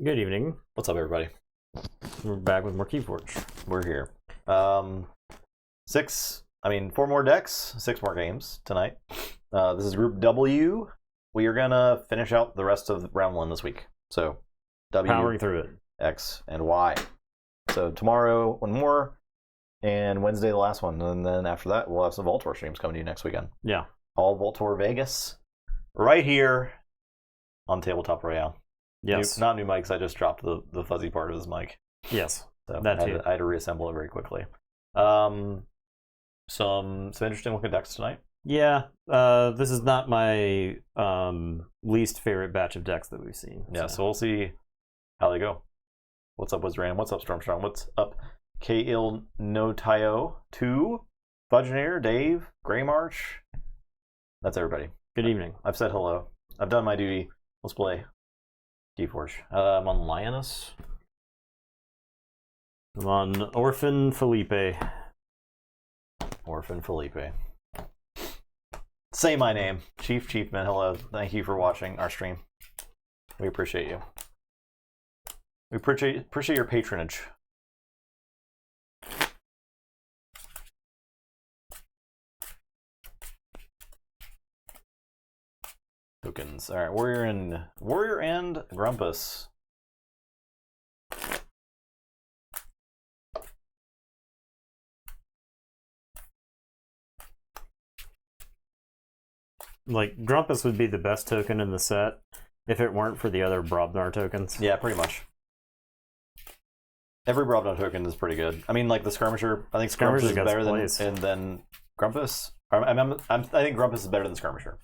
Good evening. What's up, everybody? We're back with more Keyforge. We're here. 4 more decks, 6 more games tonight. This is Group W. We are gonna finish out the rest of round 1 this week. So W, Powering through it. X, and Y. So tomorrow, one more, and Wednesday the last one, and then after that we'll have some Vault Tour streams coming to you next weekend. Yeah. All Vault Tour Vegas, right here on Tabletop Royale. Yes. Not new mics. I just dropped the fuzzy part of this mic. Yes. So That I too. had to reassemble it very quickly. Some interesting looking decks tonight. Yeah. This is not my least favorite batch of decks that we've seen. Yeah, so we'll see how they go. What's up, Wizran? What's up, Stormstrong? What's up, K-Il No Tayo 2, Fudgenair, Dave, Grey March. That's everybody. Good evening. I've said hello. I've done my duty. Let's play Keyforge. I'm on Lioness. I'm on Orphan Felipe. Orphan Felipe. Say my name. Chiefman, hello. Thank you for watching our stream. We appreciate you. We appreciate your patronage. Tokens. Alright, Warrior and Grumpus. Like, Grumpus would be the best token in the set if it weren't for the other Brobnar tokens. Yeah, pretty much. Every Brobnar token is pretty good. I mean, like the Skirmisher. I think Skirmisher is better than Grumpus. I think Grumpus is better than Skirmisher.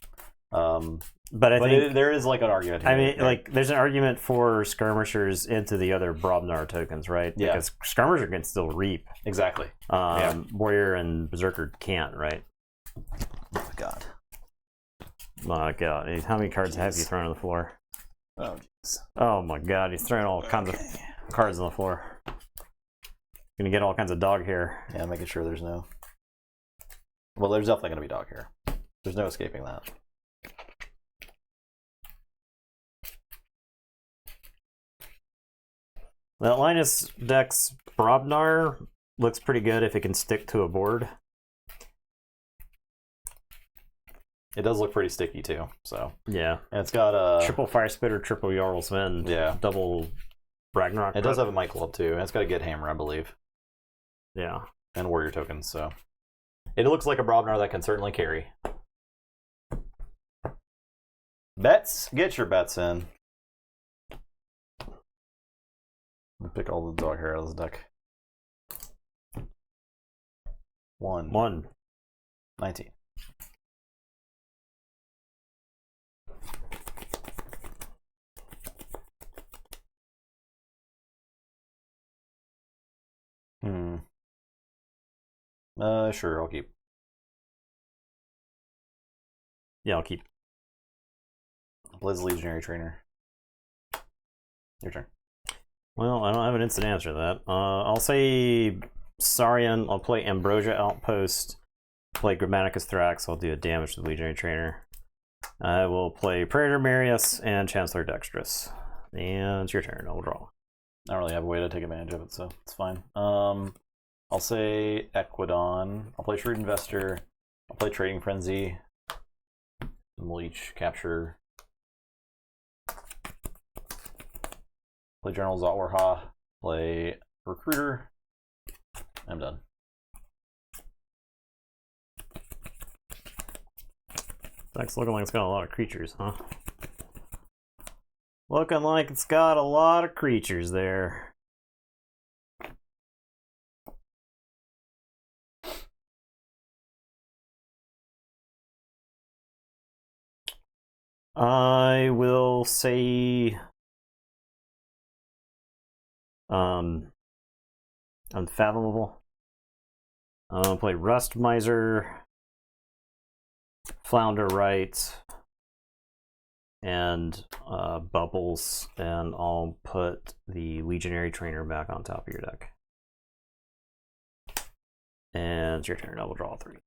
But I think there is like an argument here. I mean, like, there's an argument for Skirmishers into the other Brobnar tokens, right? Yeah. Because Skirmisher can still reap. Exactly. Warrior and Berserker can't, right? Oh my god. My god, how many cards have you thrown on the floor? Oh jeez. Oh my god, he's throwing all kinds of cards on the floor. Gonna get all kinds of dog hair. Yeah, making sure there's no... Well, there's definitely gonna be dog hair. There's no escaping that. That Linus deck's Brobnar looks pretty good if it can stick to a board. It does look pretty sticky too, so... Yeah. And it's got a... Triple Fire Spitter, triple Jarl's Wind. Yeah. Double Ragnarok. It does have a Might Club too, and it's got a Get Hammer, I believe. Yeah. And Warrior tokens, so... It looks like a Brobnar that can certainly carry. Bets? Get your bets in. Pick all the dog hair out of this deck. 1. 19. Sure, I'll keep. Yeah, I'll keep. Blizz Legionary Trainer. Your turn. Well, I don't have an instant answer to that. I'll say Saurian. I'll play Ambrosia Outpost. Play Grammaticus Thrax. I'll do a damage to the Legionary Trainer. I will play Praetor Marius and Chancellor Dexterous. And it's your turn. I'll draw. I don't really have a way to take advantage of it, so it's fine. I'll say Equidon. I'll play Shrewd Investor. I'll play Trading Frenzy. And we'll each capture. Play General Zotwarha. Play Recruiter. I'm done. Deck's looking like it's got a lot of creatures, huh? Looking like it's got a lot of creatures there. I will say Unfathomable. I'll play Rust Miser, Flounder Right, and Bubbles, and I'll put the Legionary Trainer back on top of your deck. And it's your turn. I will draw 3.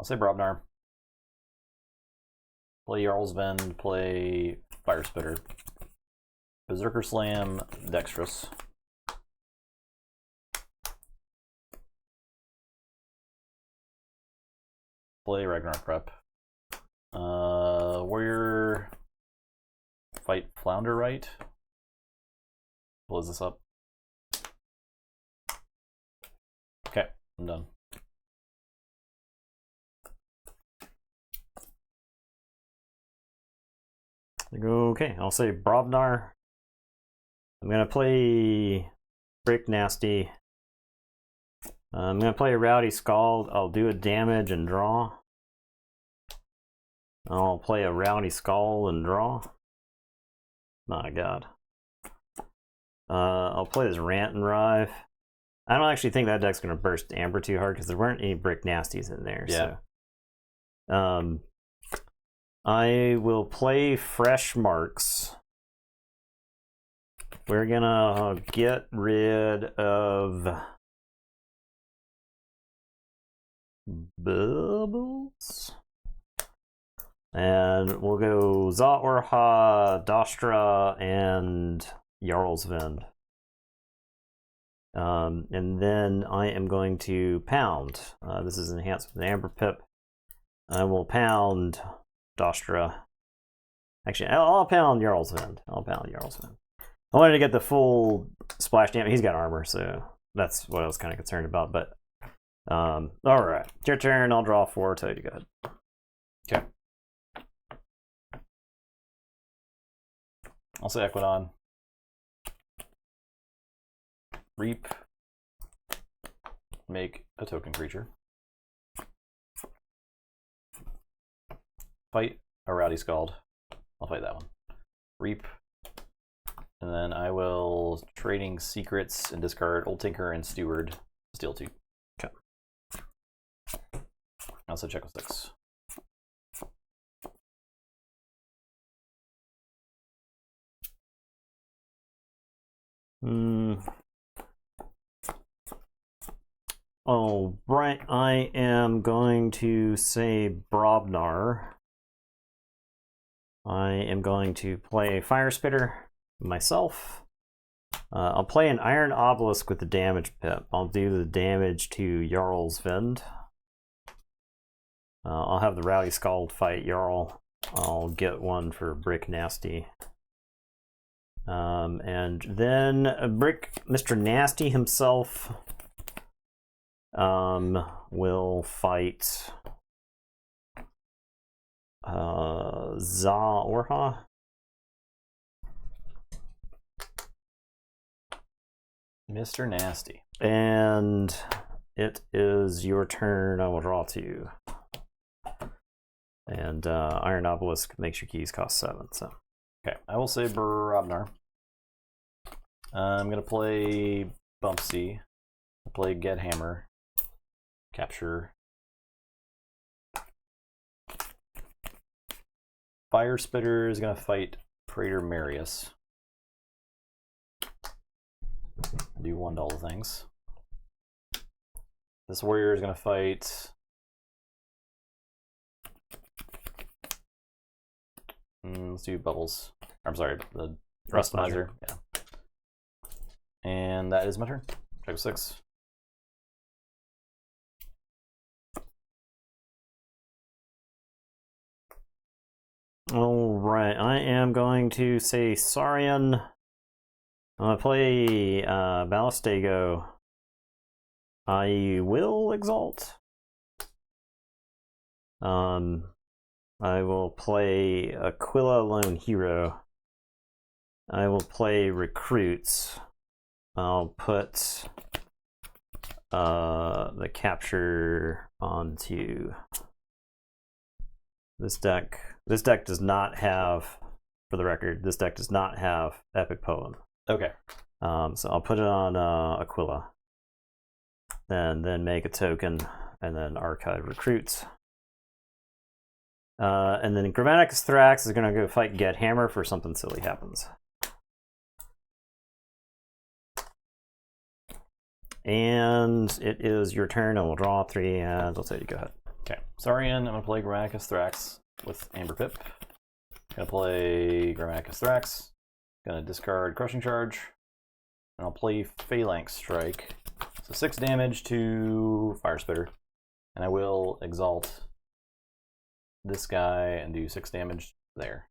I'll say Brobnar. Play Jarl's Vend, play Fire Spitter. Berserker Slam, Dexterous. Play Ragnarok Prep. Warrior, fight Flounder Right. Close this up. Okay, I'm done. Okay, I'll say Brobnar. I'm gonna play Brick Nasty. I'm gonna play a Rowdy Scald. I'll do a damage and draw. I'll play a Rowdy Scald and draw. My god. I'll play this Rant and Rive. I don't actually think that deck's gonna burst Amber too hard because there weren't any Brick Nasties in there. Yeah. So. I will play Fresh Marks. We're gonna get rid of Bubbles. And we'll go Za Orha, Dastra, and Jarl's Vend. And then I am going to pound. This is enhanced with an Amber Pip. I will pound Dastra. Actually, I'll pound Jarl's Vend. I wanted to get the full splash damage. He's got armor, so that's what I was kind of concerned about. But all right, it's your turn. I'll draw 4. Tell you to go ahead. Okay. I'll say Equidon. Reap. Make a token creature. Fight a Rowdy Scald. I'll fight that one. Reap. And then I will Trading Secrets and discard Old Tinker and Steward. Steal 2. Okay. I also check with 6. Oh, right. I am going to say Brobnar. I am going to play Fire Spitter myself. I'll play an Iron Obelisk with the damage pip. I'll do the damage to Jarl's Vend. I'll have the Rowdy Scald fight Jarl. I'll get one for Brick Nasty. And then Mr. Nasty himself will fight Za Orha. Mr. Nasty. And it is your turn. I will draw 2. And Iron Obelisk makes your keys cost 7. So okay, I will say Brobnar. I'm gonna play Bumpsy. I'll play Get Hammer. Capture. Fire Spitter is gonna fight Praetor Marius. Do one to all the things. This warrior is gonna fight. Let's do Bubbles. I'm sorry, the Rustmizer. Yeah. And that is my turn. Check 6. all right, I am going to say Saurian. I'm gonna play Ballistego. I will Exalt. I will play Aquila Lone Hero. I will play Recruits. I'll put the capture onto this deck. This deck does not have, for the record, this deck does not have Epic Poem. Okay. So I'll put it on Aquila. And then make a token, and then archive Recruits. And then Grammaticus Thrax is going to go fight Get Hammer for something silly happens. And it is your turn, and we'll draw 3, and I'll tell you go ahead. Okay, Saurian, I'm gonna play Grammaticus Thrax with Amber Pip. Gonna play Grammaticus Thrax. Gonna discard Crushing Charge. And I'll play Phalanx Strike. So 6 damage to Fire Spitter. And I will Exalt this guy and do 6 damage there.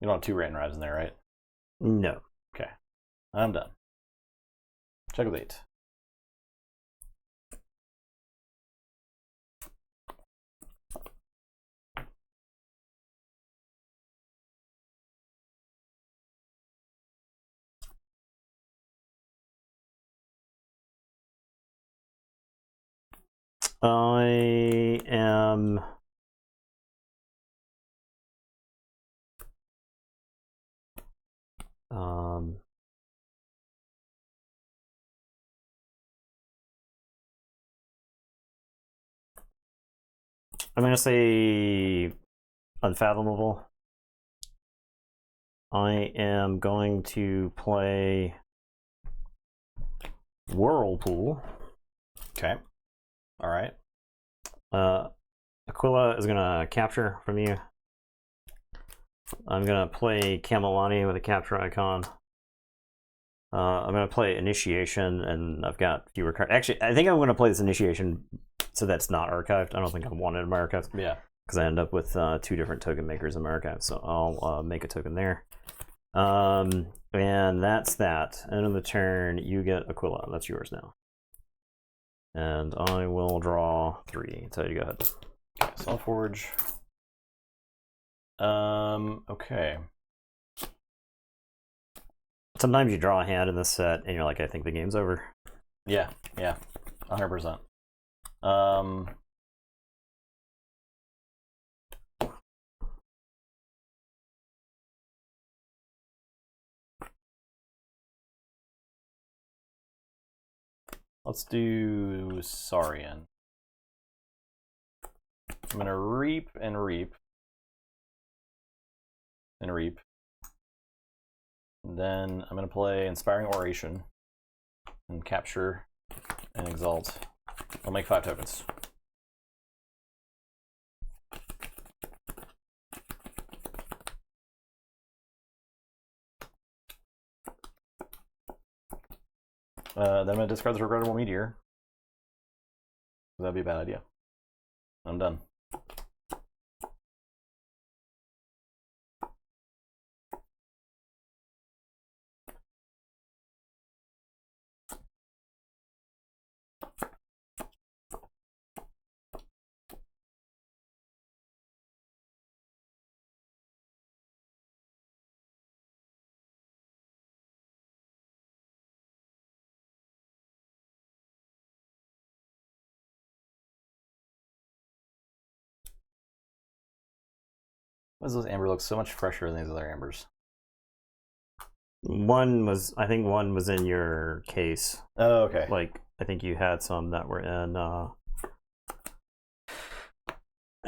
You don't have 2 Random Rise in there, right? No. Okay. I'm done. Checkmate. I am I'm gonna say Unfathomable. I am going to play Whirlpool. Okay. All right. Aquila is gonna capture from you. I'm gonna play Camelani with a capture icon. I'm gonna play Initiation, and I've got fewer cards. Actually, I think I'm gonna play this Initiation so that's not archived. I don't think I want it in my archives. Yeah. Because I end up with 2 different token makers in my archive, so I'll make a token there. And that's that. End of the turn, you get Aquila. That's yours now. And I will draw 3. So you go ahead. Okay, Soulforge. Okay. Sometimes you draw a hand in this set, and you're like, I think the game's over. Yeah, 100%. Let's do Saurian. I'm gonna reap and reap. And reap. And then I'm gonna play Inspiring Oration and capture and exalt. I'll make 5 tokens. Then I'm gonna discard this Regrettable Meteor. That'd be a bad idea. I'm done. Why does this amber look so much fresher than these other ambers? I think one was in your case. Oh, okay. Like, I think you had some that were in, I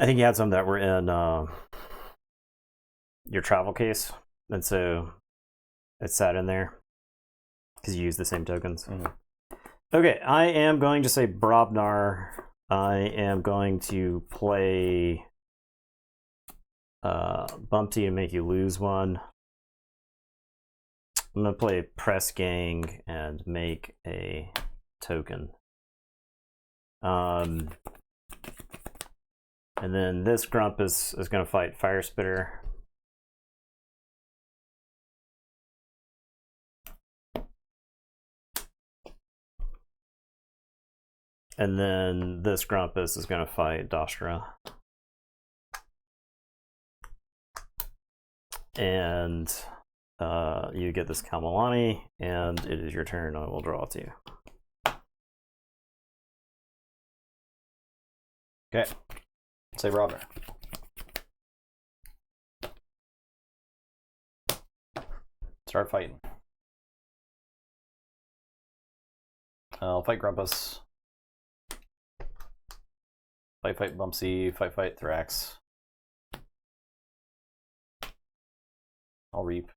think you had some that were in your travel case, and so it sat in there because you used the same tokens. Mm-hmm. Okay, I am going to say Brobnar. I am going to play Bumpty and make you lose 1. I'm going to play Press Gang and make a token. And then this Grump is going to fight Fire Spitter. And then this Grumpus is going to fight Dostra. And you get this Kamalani, and it is your turn. I will draw to you. Okay. Say Robert. Start fighting. I'll fight Grumpus. Fight Bumpsy. Fight Thrax. I'll reap.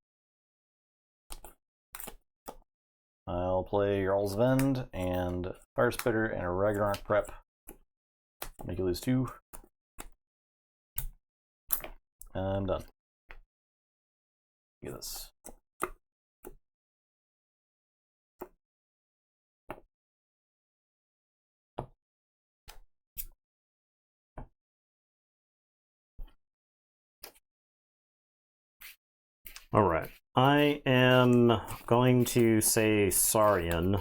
I'll play Jarl's Vend and Fire Spitter and a Ragnarok Prep. Make you lose 2. And I'm done. Look at this. All right. I am going to say Saurian.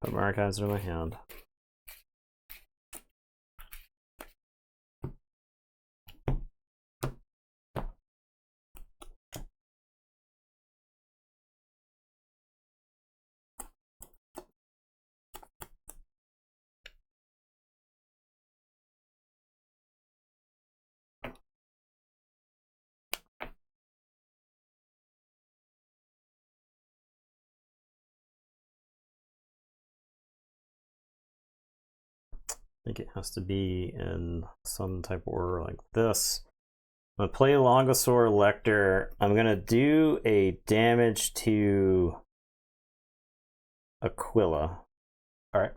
Put my archives in my hand. I think it has to be in some type of order like this. I'm going to play Longosaur Lecter. I'm going to do a damage to Aquila. All right.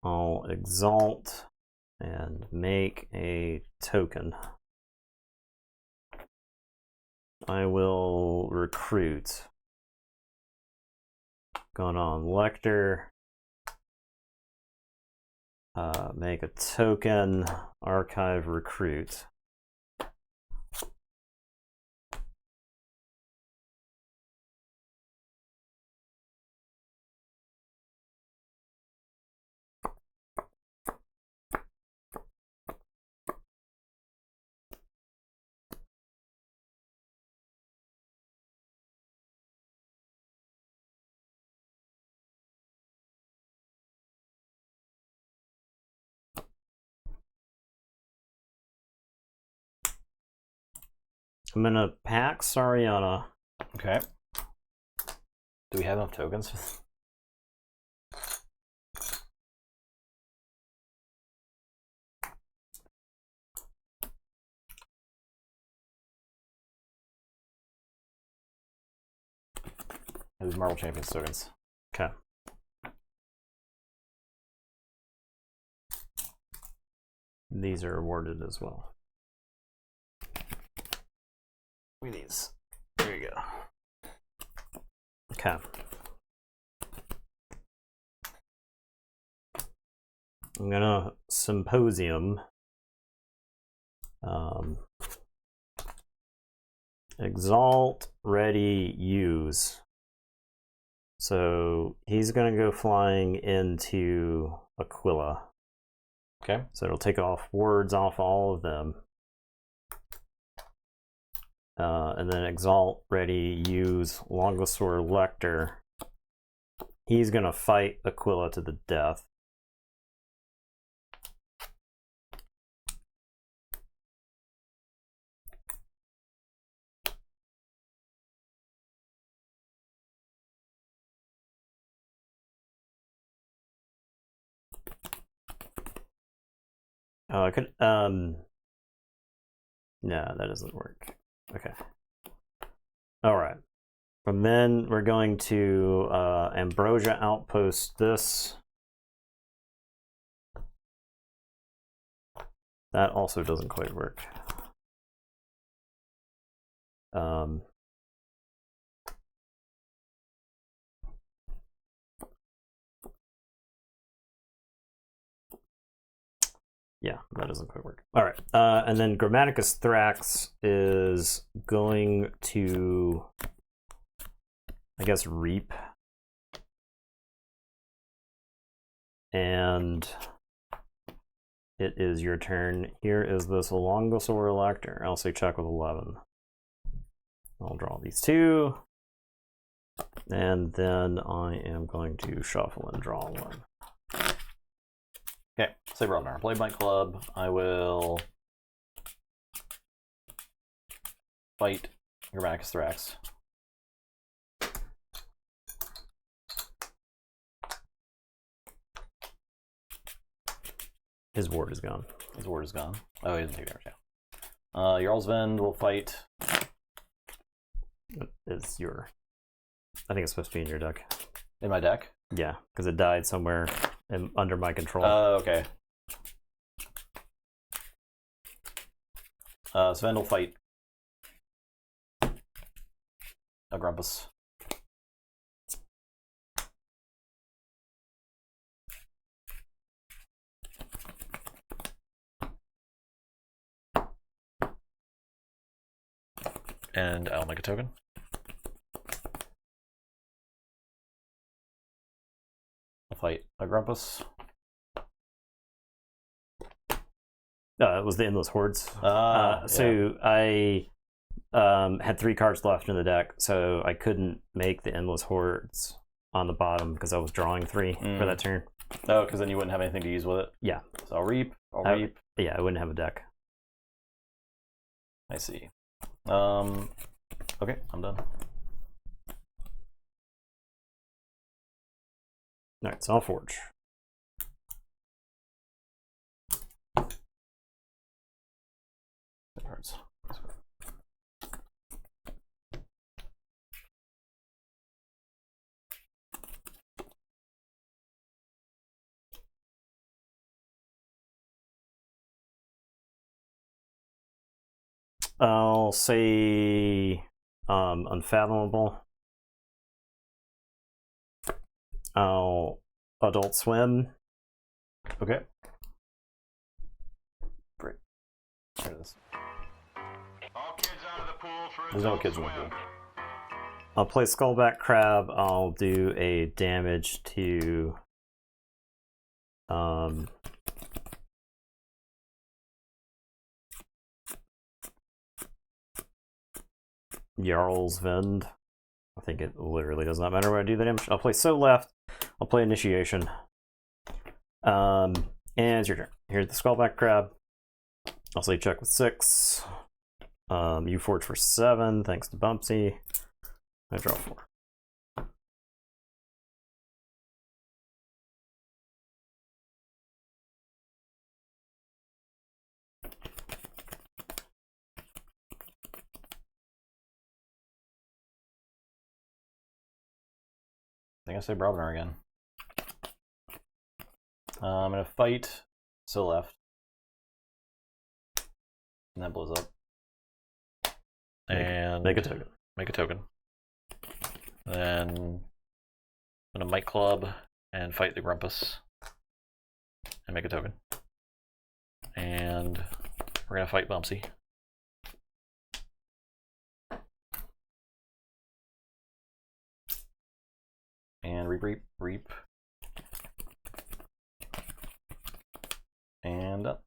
I'll exalt and make a token. I will recruit. Going on Lecter. Make a token, archive, recruit. I'm gonna pack Sariana. Okay. Do we have enough tokens? These Marvel Champions tokens. Okay. These are awarded as well. These. There you go. Okay. I'm gonna Symposium. Exalt, ready, use. So he's gonna go flying into Aquila. Okay. So it'll take off words off all of them. And then Exalt, ready, use Longosaur Lecter. He's gonna fight Aquila to the death. Oh, I could, no, that doesn't work. Okay. All right. And then we're going to Ambrosia Outpost this. That also doesn't quite work. Yeah, that doesn't quite work. All right, and then Grammaticus Thrax is going to, I guess, reap. And it is your turn. Here is this Longosaur Lecter. I'll say check with 11. I'll draw these 2. And then I am going to shuffle and draw 1. Okay, Saber Runner. Play Blank Club. I will fight Grammaticus Thrax. His ward is gone. His ward is gone. Oh, he doesn't take damage now. Jarl's Vend will fight. It's your. I think it's supposed to be in your deck. In my deck? Yeah, because it died somewhere under my control. Oh, okay. Sven will fight a Grumpus. And I'll make a token. I'll fight a Grumpus. It was the Endless Hordes. So yeah. I had 3 cards left in the deck, so I couldn't make the Endless Hordes on the bottom because I was drawing 3 for that turn. Oh, because then you wouldn't have anything to use with it? Yeah. So I'll reap. Yeah, I wouldn't have a deck. I see. Okay, I'm done. Alright, so I'll forge. Cards. I'll say Unfathomable. I'll Adult Swim. Okay. Great. There it is. All kids out of the pool for There's no adult kids in the swim. pool. I'll play Skullback Crab. I'll do a damage to Jarl's Vend. I think it literally does not matter where I do the damage. I'll play So Left. I'll play Initiation. And it's your turn. Here's the Skullback Crab. I'll say check with 6. You forge for 7, thanks to Bumpsy. I draw 4. I think I say Brobner again. I'm gonna fight So Left. And that blows up. And Make a token. Make a token. Then I'm gonna Might Club and fight the Grumpus. And make a token. And we're gonna fight Bumpsy. And reap. And up.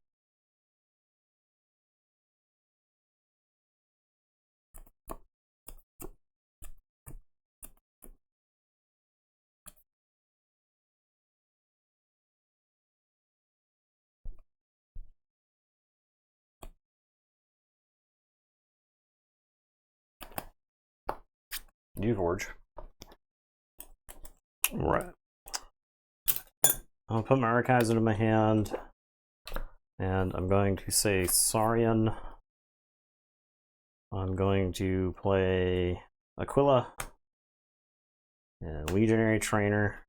You forge. Right. I'll put my archives into my hand. And I'm going to say Saurian. I'm going to play Aquila. And Legionary Trainer.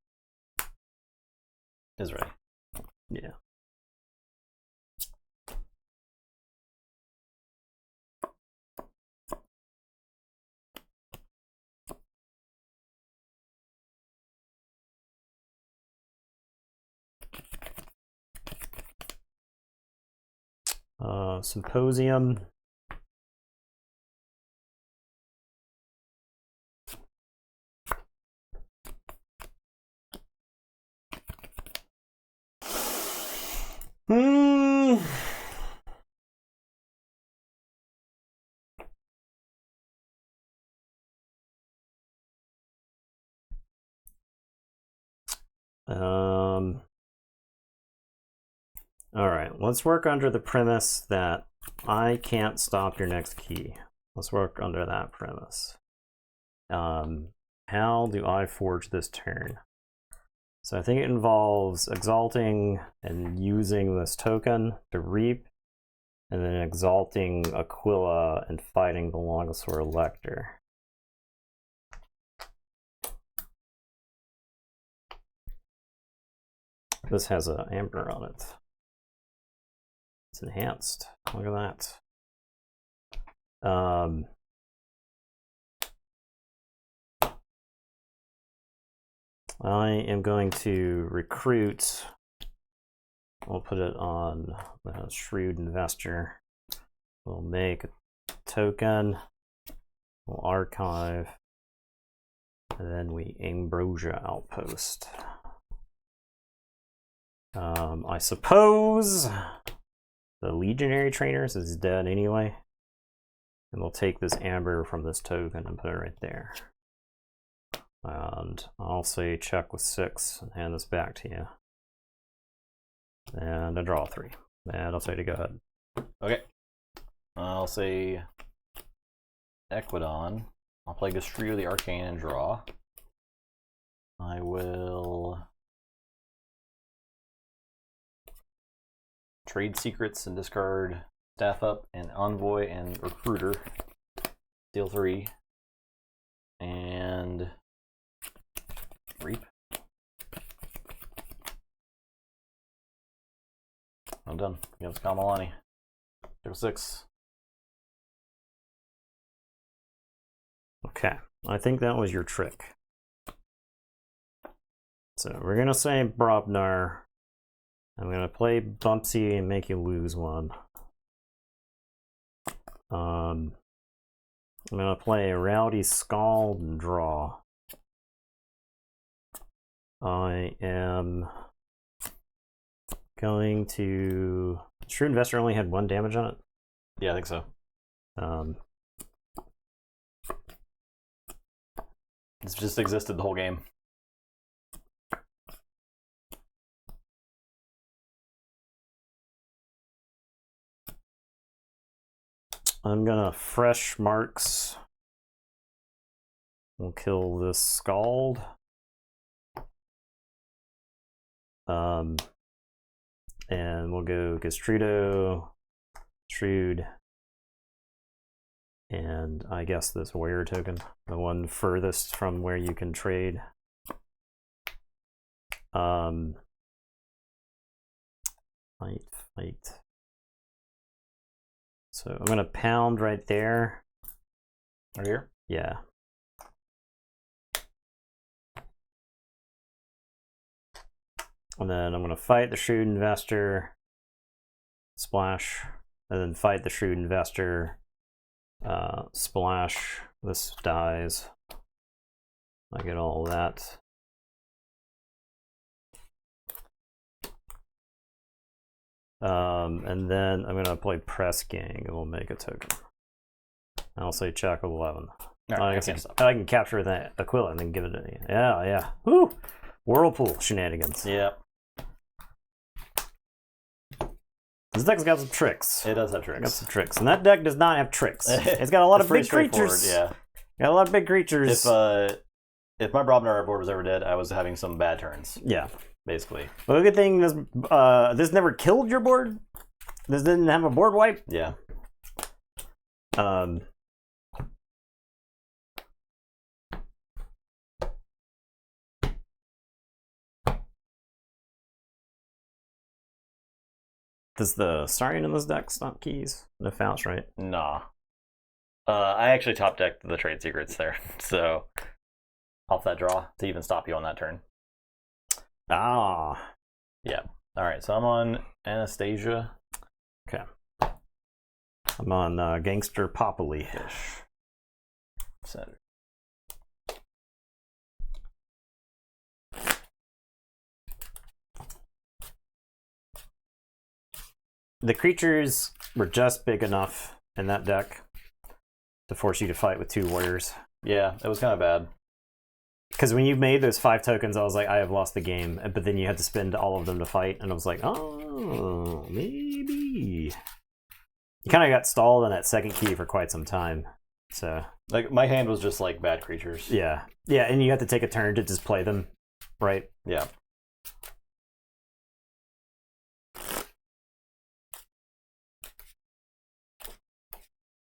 Is ready. Yeah. Symposium. All right, let's work under the premise that I can't stop your next key. Let's work under that premise. How do I forge this turn? So I think it involves exalting and using this token to reap, and then exalting Aquila and fighting the Longosaur Elector. This has an amber on it. It's enhanced. Look at that. I am going to recruit. We'll put it on the Shrewd Investor. We'll make a token. We'll archive. And then we Ambrosia Outpost. I suppose the Legionary Trainers is dead anyway. And we'll take this amber from this token and put it right there. And I'll say check with 6 and hand this back to you. And I draw 3. And I'll say to go ahead. Okay. I'll say Equidon. I'll play Gastrio the Arcane and draw. I will trade secrets and discard Staff Up and Envoy and Recruiter. Deal 3. And reap. I'm done. Give us Kamalani. Deal 6. Okay, I think that was your trick. So we're gonna say Brobnar. I'm gonna play Bumpsy and make you lose one. I'm gonna play Rowdy Scald and draw. I am going to... Shrewd Investor only had 1 damage on it? Yeah, I think so. It's just existed the whole game. I'm gonna Fresh Marks. We'll kill this Scald. And we'll go Gastrudo, Shrewd, and I guess this Warrior token, the one furthest from where you can trade. Fight. So I'm gonna pound right there. Right here? Yeah. And then I'm going to fight the Shrewd Investor, splash, and then fight the Shrewd Investor, splash. This dies. I get all of that. And then I'm going to play Press Gang, and we'll make a token. I'll say check with 11. Right, I can capture that Aquila and then give it to you. Yeah. Woo! Whirlpool shenanigans. Yep. This deck's got some tricks. It does have tricks. Got some tricks. And that deck does not have tricks. It's got a lot of big creatures. Yeah. Got a lot of big creatures. If my Brobnar board was ever dead, I was having some bad turns. Yeah. Basically. Well, the good thing is this never killed your board. This didn't have a board wipe. Yeah. Does the Starion in this deck stop keys? No Faust, right? Nah. I actually top decked the trade secrets there, so off that draw to even stop you on that turn. Ah. Yeah. All right. So I'm on Anastasia. Okay. I'm on Gangster Populi-ish. Center. The creatures were just big enough in that deck to force you to fight with 2 warriors. Yeah, it was kind of bad. Because when you made those 5 tokens, I was like, I have lost the game. But then you had to spend all of them to fight, and I was like, oh, maybe. You kind of got stalled on that second key for quite some time. So, like, my hand was just like bad creatures. Yeah, and you have to take a turn to just play them, right? Yeah.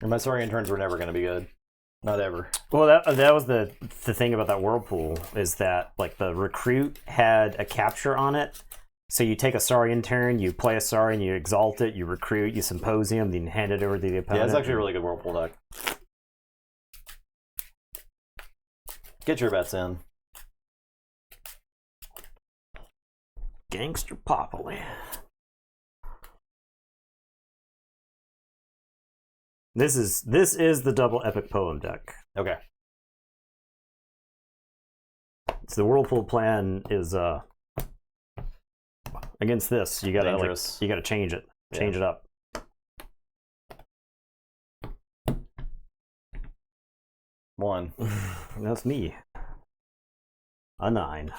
And my Saurian turns were never going to be good. Not ever. Well, that was the thing about that whirlpool, is that like the recruit had a capture on it. So you take a Saurian turn, you play a Saurian, you exalt it, you recruit, you symposium, then hand it over to the opponent. Yeah, it's actually a really good whirlpool deck. Get your bets in. Gangster Poppily. This is the double epic poem deck. Okay. So the whirlpool plan is against this. You gotta Dangerous. you gotta change it. Change it up. One. That's me. A 9.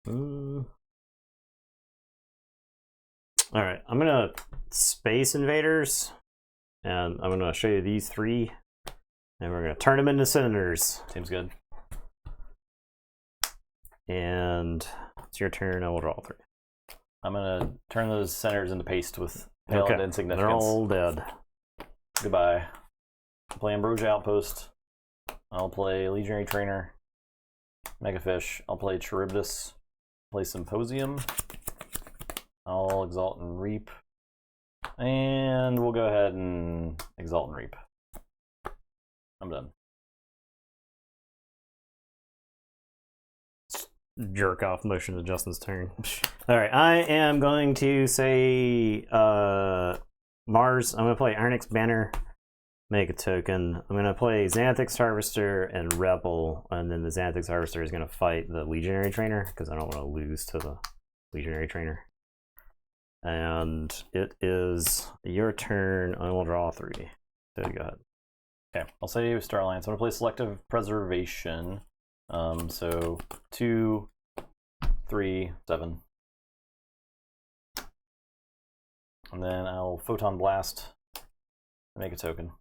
All right, I'm gonna Space Invaders, and I'm gonna show you these 3, and we're gonna turn them into Senators. Seems good. And it's your turn. I will draw 3. I'm gonna turn those centers into paste with pale and insignificance. They're all dead. Goodbye. I'll play Ambrosia Outpost. I'll play Legionary Trainer. Megafish. I'll play Charybdis. Play Symposium. I'll Exalt and Reap. And we'll go ahead and Exalt and Reap. I'm done. Jerk off motion to Justin's turn. All right, I am going to say Mars. I'm going to play Ironix Banner, make a token. I'm going to play Xanthix Harvester and Rebel, and then the Xanthix Harvester is going to fight the Legionary Trainer because I don't want to lose to the Legionary Trainer. And it is your turn. I will draw 3. So go ahead. Okay, I'll say Star Alliance. I'm going to play Selective Preservation. So 2, 3, 7. And then I'll Photon Blast and make a token.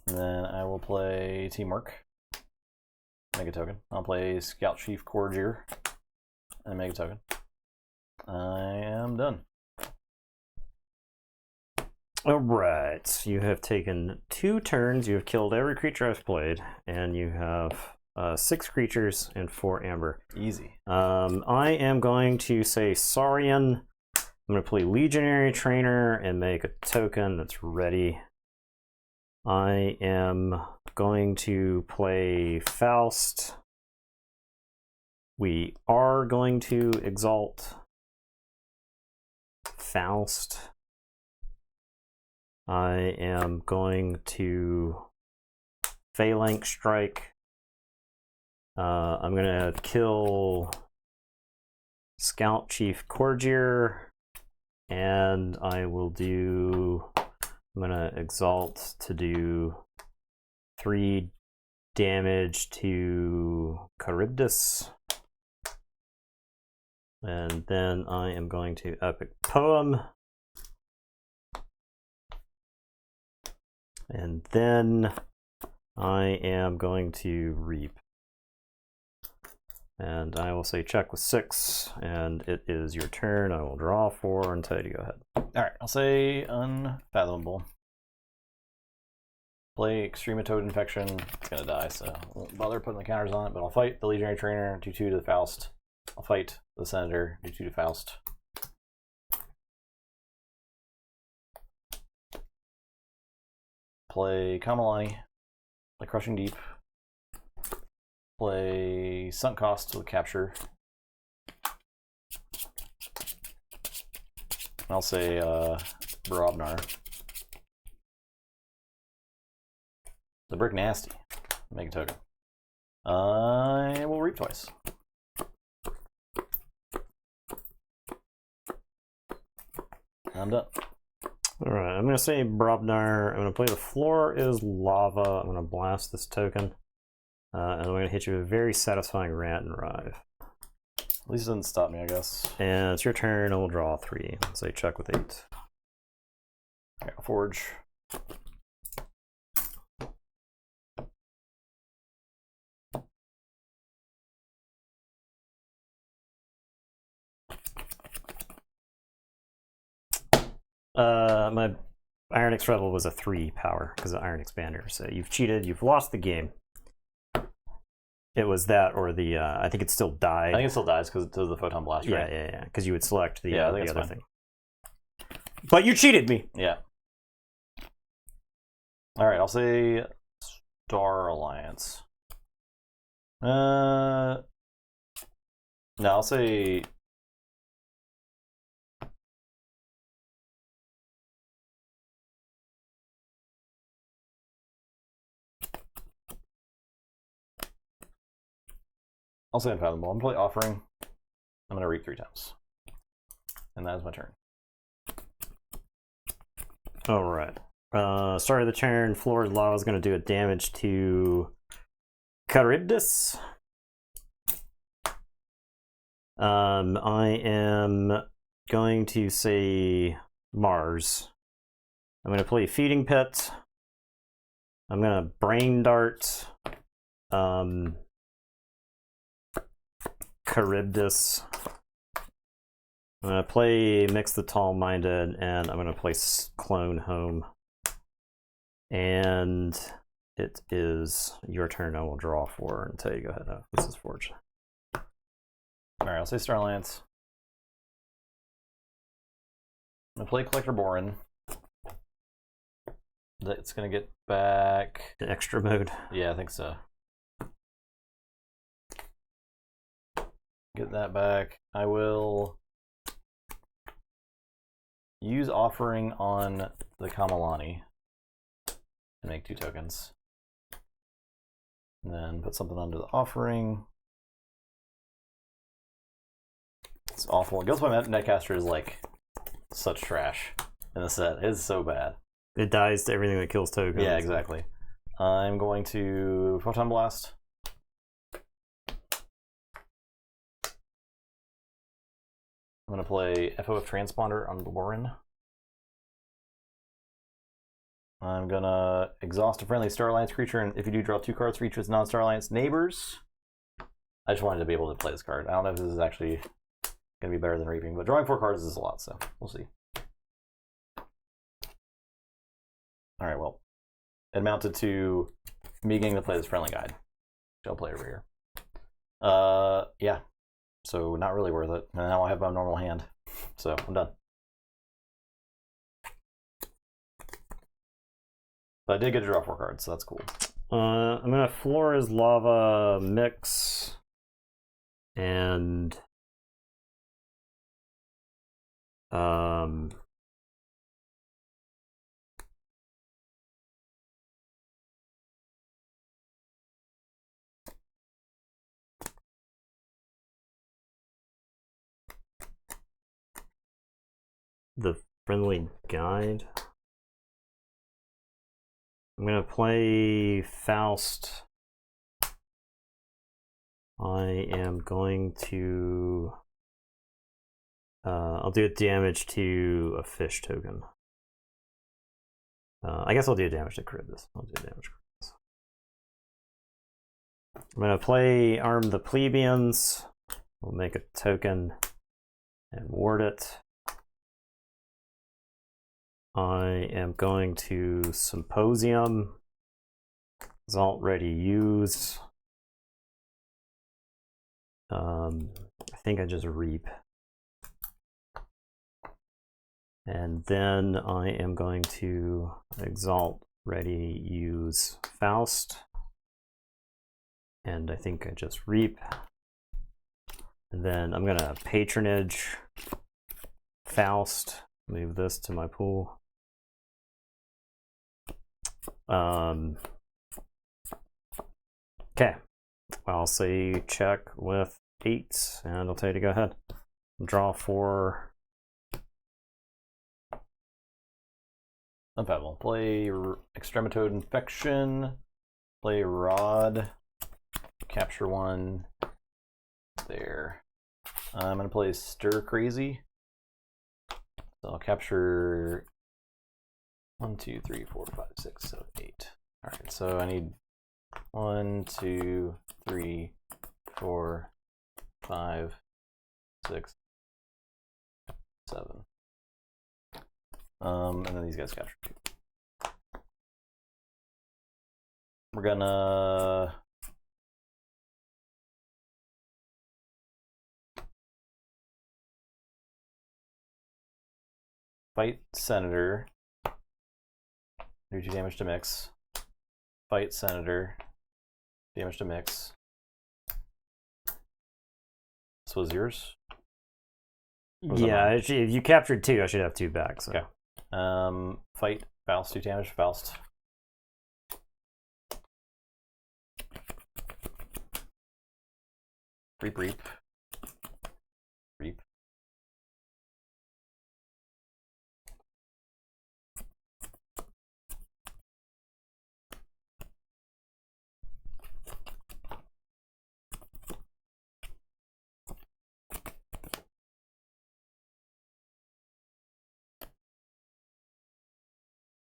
And then I will play Teamwork. Make a token. I'll play Scout Chief Courtier and make a token. I am done. All right, you have taken 2 turns. You have killed every creature I've played, and you have 6 creatures and 4 amber. Easy. I am going to say Saurian. I'm going to play Legionary Trainer and make a token that's ready. I am going to play Faust. We are going to Exalt Faust. I am going to Phalanx Strike. I'm going to kill Scout Chief Courtier, and I will do, I'm going to Exalt to do 3 damage to Charybdis. And then I am going to Epic Poem. And then I am going to Reap. And I will say check with 6, and it is your turn. I will draw 4 and tell you to go ahead. Alright, I'll say Unfathomable. Play Extrematode Infection. It's going to die, so I won't bother putting the counters on it, but I'll fight the Legionary Trainer, do 2 to the Faust. I'll fight the Senator, do 2 to Faust. Play Kamalani, play Crushing Deep, play Sunk Cost to capture. I'll say Barobnar. The Brick Nasty, make a token. I will Reap twice. I'm done. Alright, I'm going to say Brobnar. I'm going to play the floor is lava. I'm going to blast this token. And I'm going to hit you with a very satisfying Rant and Rive. At least it doesn't stop me, I guess. And it's your turn, and we'll draw 3. So check with 8. Okay, Forge. My Iron X Rebel was a 3 power because of Iron Expander. So you've cheated. You've lost the game. It was that, or the I think it still died. I think it still dies because it does the Photon Blast, right? Yeah. Because you would select the, Yeah, I think the it's other fine. thing. But you cheated me. Yeah. All right, I'll say Star Alliance. No, I'll say. I'll say Unfathomable. I'm going to play Offering. I'm going to read 3 times. And that is my turn. All right. Start of the turn, Floor's Lava is going to do a damage to Charybdis. I am going to say Mars. I'm going to play Feeding Pit. I'm going to Brain Dart Charybdis. I'm going to play Mix the Tall Minded, and I'm going to play Clone Home. And it is your turn. I will draw 4 until you go ahead. Oh, this is Forge. All right, I'll say Star Alliance. I'm going to play Collector Borin. It's going to get back. The extra mode. Yeah, I think so. Get that back. I will use Offering on the Kamalani and make 2 tokens. And then put something under the Offering. It's awful. Ghost by Netcaster is like such trash in the set. It's so bad. It dies to everything that kills tokens. Yeah, exactly. I'm going to Photon Blast. I'm going to play FOF Transponder on Borin. I'm going to exhaust a friendly Star Alliance creature, and if you do draw 2 cards for each of its non-Star Alliance neighbors. I just wanted to be able to play this card. I don't know if this is actually going to be better than Reaping, but drawing 4 cards is a lot, so we'll see. Alright, well, it amounted to me getting to play this friendly guide, which I'll play over here. Yeah. So not really worth it. And now I have my normal hand. So I'm done. But I did get to draw 4 cards, so that's cool. I'm gonna Floor's Lava Mix and the friendly guide. I'm gonna play Faust. I am going to I'll do a damage to a fish token. I guess I'll do damage to Charybdis. I'll do damage to Charybdis. I'm gonna play Arm the Plebeians. We'll make a token and ward it. I am going to Symposium. Exalt Ready Use. I think I just Reap. And then I am going to Exalt Ready Use Faust. And I think I just Reap. And then I'm going to Patronage Faust. Move this to my pool. Okay, I'll say check with 8, and I'll tell you to go ahead. Draw 4. Unfathomable. Play Extrematode Infection. Play Rod. Capture 1. There. I'm going to play Stir Crazy. So I'll capture 1, 2, 3, 4, 5, 6, 7, 8. Alright, so I need 1, 2, 3, 4, 5, 6, 7. And then these guys capture 2. We're gonna fight Senator. Do 2 damage to mix. Fight Senator. Damage to mix. This was yours? Was Yeah, if you captured 2, I should have 2 back. So. Okay. Fight Faust, 2 damage. Faust. Reap, reap. Reap.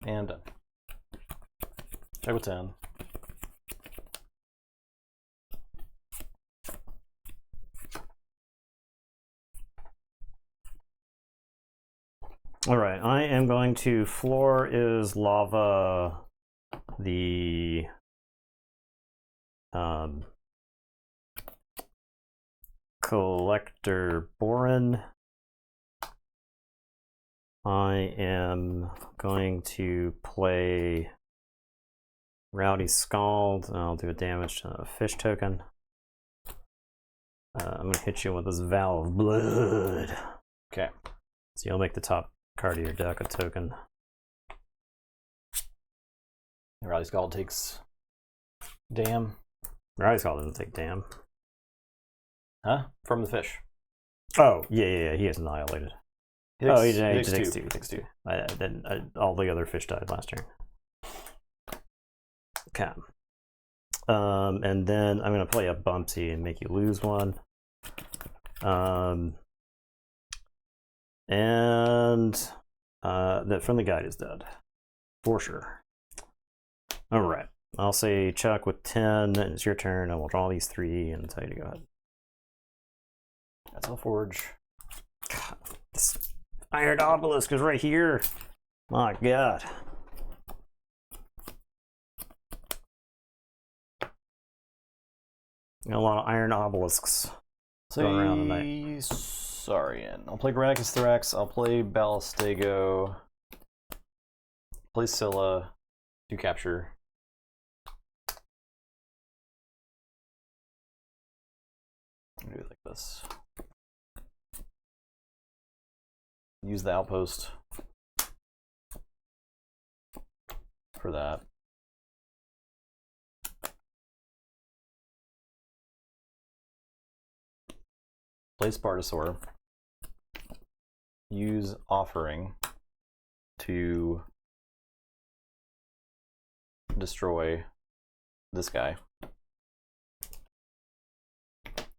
And done. Check with 10. All right, I am going to Floor is Lava, the Collector Borin. I am going to play Rowdy Scald, and I'll do a damage to a fish token. I'm going to hit you with this Vow of Blood. Okay. So you'll make the top card of your deck a token. Rowdy Scald takes damn. Rowdy Scald doesn't take damn. Huh? From the fish. Oh, yeah, he is annihilated. He takes, he takes 2. He takes 2. All the other fish died last turn. Okay. And then I'm going to play a Bumpsy and make you lose 1. And that Friendly Guide is dead. For sure. Alright. I'll say Chuck with 10, and it's your turn. I will draw these 3 and tell you to go ahead. That's all Forge. God, this Iron Obelisk is right here. My God. Got a lot of Iron Obelisks going around tonight. Saurian. I'll play Granicus Thorax. I'll play Ballistego. Play Scylla. Do capture. Do it like this. Use the outpost for that. Play Spartosaur. Use Offering to destroy this guy.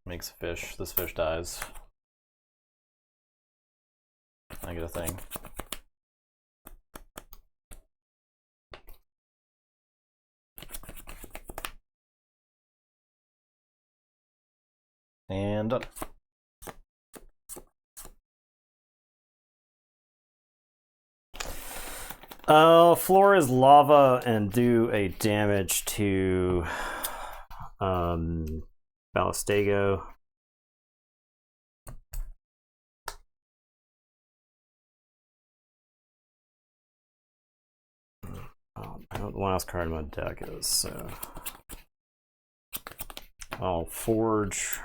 Makes a fish. This fish dies. I get a thing. And done. Floor is Lava and do a damage to Ballistego. I don't know what the last card in my deck is, so I'll Forge.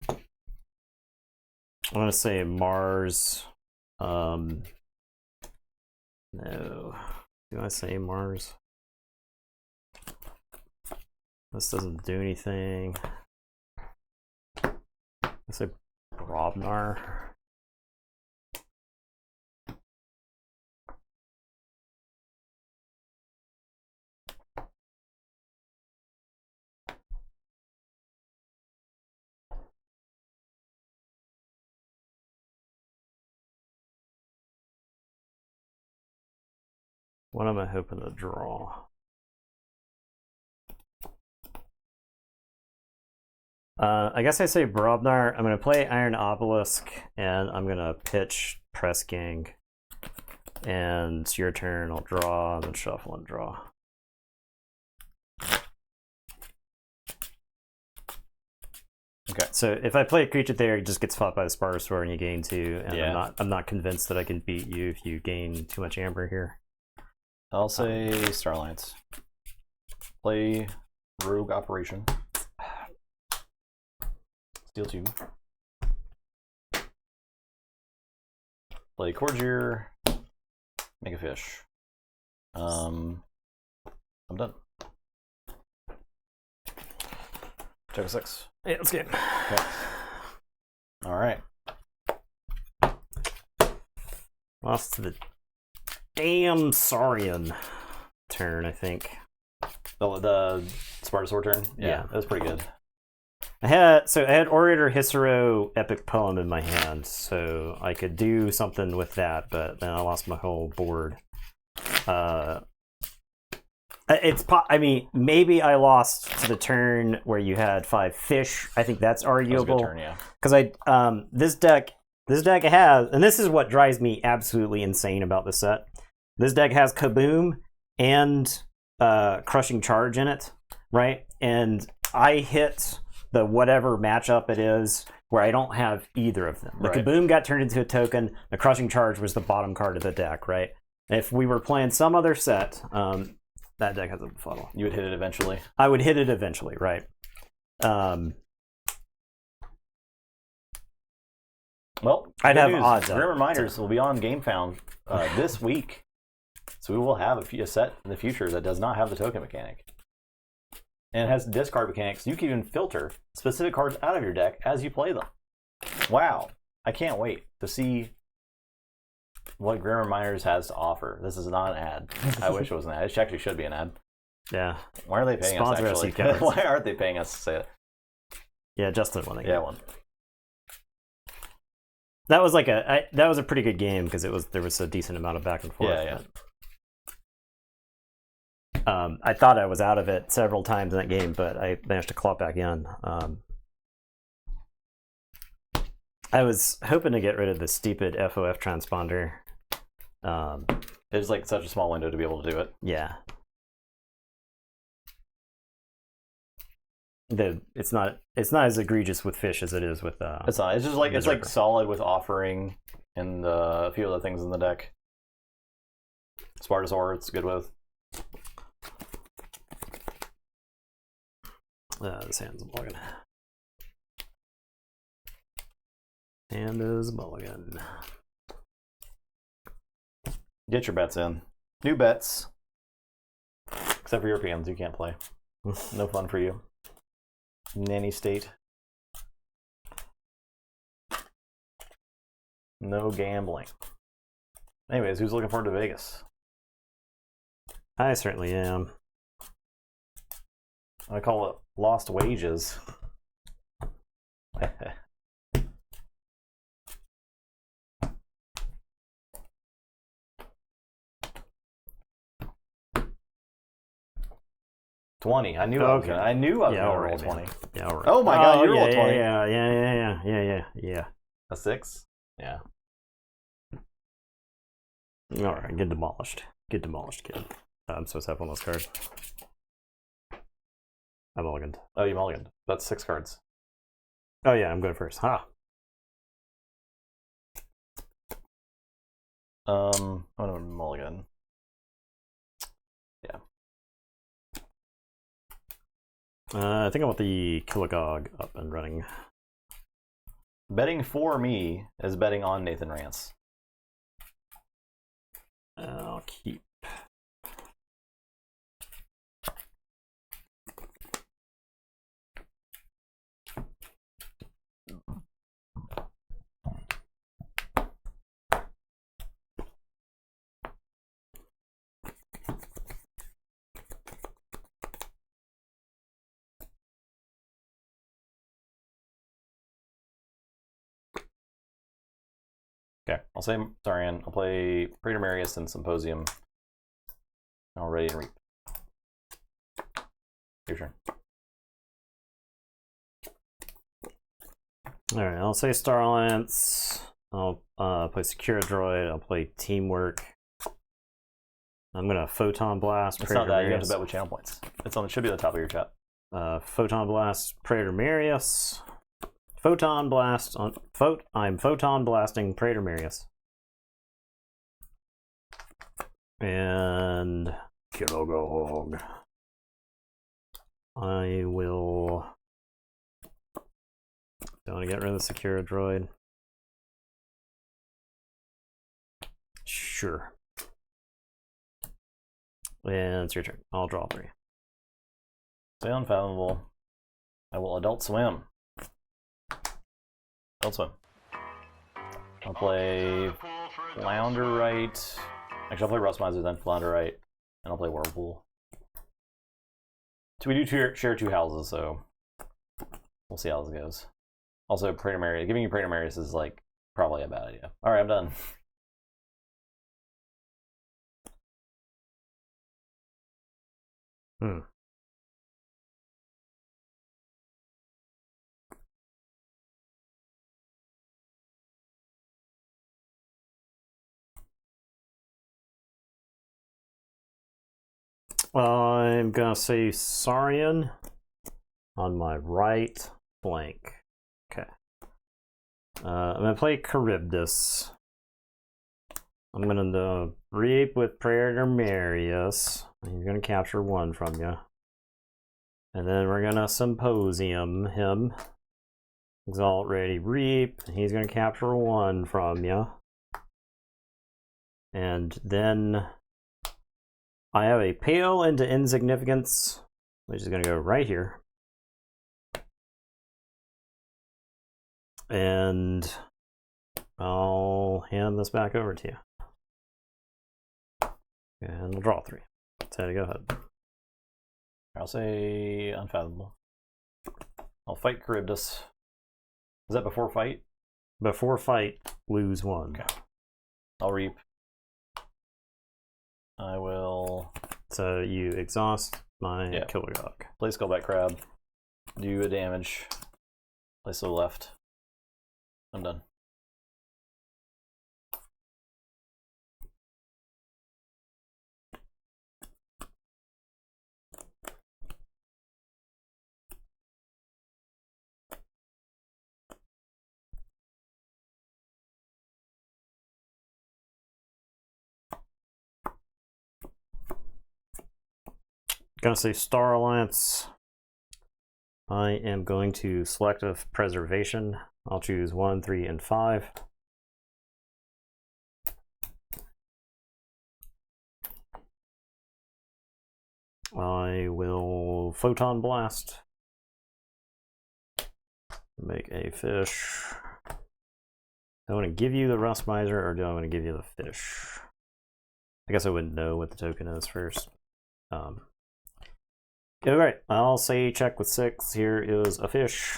I'm gonna say Mars. No. Do I say Mars? This doesn't do anything. I say Brobnar. What am I hoping to draw? I guess I say Brobnar. I'm going to play Iron Obelisk, and I'm going to pitch Press Gang. And it's your turn. I'll draw, and then shuffle and draw. Okay. So if I play a creature there, it just gets fought by the Spartosaur, and you gain 2. And Yeah. I'm not convinced that I can beat you if you gain too much amber here. I'll say Starlines. Play Rogue Operation. Steal 2. Play Corgier. Make a fish. I'm done. Check a 6. Yeah, let's get. Okay. All right. Lost to the damn Saurian turn, I think. The Spartosaur turn? Yeah. That was pretty good. I had Orator Hissaro Epic Poem in my hand, so I could do something with that, but then I lost my whole board. I mean, maybe I lost to the turn where you had 5 fish. I think that's arguable. That was a good turn, yeah. Because this deck has, and this is what drives me absolutely insane about the set. This deck has Kaboom and Crushing Charge in it, right? And I hit the whatever matchup it is where I don't have either of them. The Right. Kaboom got turned into a token. The Crushing Charge was the bottom card of the deck, right? If we were playing some other set, that deck has a befuddle. You would hit it eventually. I would hit it eventually, right? Well, I'd good have news. odds on Grim it. Reminders will be on GameFound this week. So we will have a set in the future that does not have the token mechanic. And it has discard mechanics. You can even filter specific cards out of your deck as you play them. Wow. I can't wait to see what Grim Reminders has to offer. This is not an ad. I wish it was an ad. It actually should be an ad. Yeah. Why are they paying Sponsor us, us, actually? you guys. Why aren't they paying us to say it? Yeah, Justin won. Yeah, one. That was like that was a pretty good game because there was a decent amount of back and forth. Yeah. But, I thought I was out of it several times in that game, but I managed to claw back in. I was hoping to get rid of the stupid FOF transponder. It's like such a small window to be able to do it. Yeah. It's not as egregious with fish as it is with It's not. It's just like it's like Berserker. solid with offering and a few other things in the deck. Spartosaur, it's good with. this hand's a mulligan. Hand is a mulligan. Get your bets in. New bets. Except for Europeans, you can't play. No fun for you. Nanny state. No gambling. Anyways, who's looking forward to Vegas? I certainly am. I call it lost wages. 20. I knew I was Okay. gonna I'll roll man. 20. Yeah, all right. Oh my god, you yeah, rolled 20. Yeah. A 6? Yeah. All right, get demolished. Get demolished, kid. I'm supposed to have one of those cards. I'm mulliganed. Oh, you mulliganed. That's 6 cards. Oh yeah, I'm going first. Ha. I'm gonna mulligan. Yeah. I think I want the Kilogog up and running. Betting for me is betting on Nathan Rance. I'll keep. Okay, I'll say Saurian. I'll play Praetor Marius and Symposium. All ready to reap. Your turn. All right, I'll say Star Alliance. I'll play Secure Droid. I'll play Teamwork. I'm gonna Photon Blast. It's Predator not that. You have Marius. to bet with channel points. It's on. It should be at the top of your chat. Photon Blast, Praetor Marius. Photon Blast on I'm Photon Blasting Praetor Marius. And Kilogog. I will. Don't want to get rid of the Secure Droid. Sure. And it's your turn. I'll draw 3. Stay unfathomable. I will Adult Swim. Adult Swim. I'll play Flounder Right. Actually, I'll play Rust Miser, then Flounder Right, and I'll play Whirlpool. So we do share 2 houses, so we'll see how this goes. Also, Praetor Marius. Giving you Praetor Marius is like probably a bad idea. All right, I'm done. I'm gonna say Saurian on my right flank. Okay. I'm gonna play Charybdis. I'm gonna reap with Predator Marius. He's gonna capture 1 from you. And then we're gonna Symposium him. Exalt Ready Reap. He's gonna capture 1 from you. And then I have a Pale into Insignificance, which is going to go right here. And I'll hand this back over to you. And we'll draw 3. So go ahead. I'll say Unfathomable. I'll fight Charybdis. Is that before fight? Before fight, lose 1. Okay. I'll reap. I will. So you exhaust my Kilogog. Play Skullback Crab. Do a damage. Place to the left. I'm done. Gonna say Star Alliance. I am going to Selective Preservation. I'll choose 1, 3, and 5. I will Photon Blast. Make a fish. Do I want to give you the Rust Miser or do I want to give you the fish? I guess I wouldn't know what the token is first. Alright, I'll say check with 6. Here is a fish.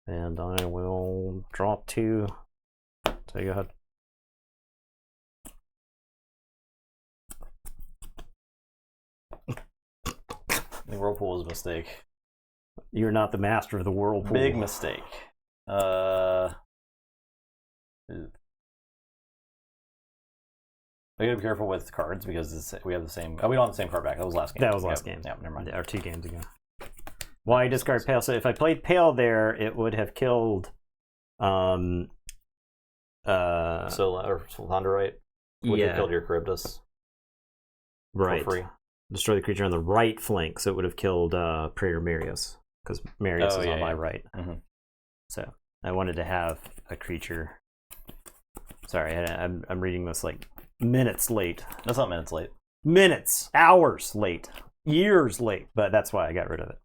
And I will draw 2. So go ahead. The Whirlpool was a mistake. You're not the master of the whirlpool. Big mistake. I gotta be careful with cards because we have the same. Oh, we don't have the same card back. That was last game. That was last game. Yeah, never mind. Or 2 games ago. Well, I discard Pale. So if I played Pale there, it would have killed. Or Thunder, right? Would have killed your Charybdis. Right. For free. Destroy the creature on the right flank, so it would have killed Praetor Marius because Marius is on my right. Mm-hmm. So I wanted to have a creature. Sorry, I'm reading this like minutes late. That's not minutes late. Minutes, hours late, years late, but that's why I got rid of it.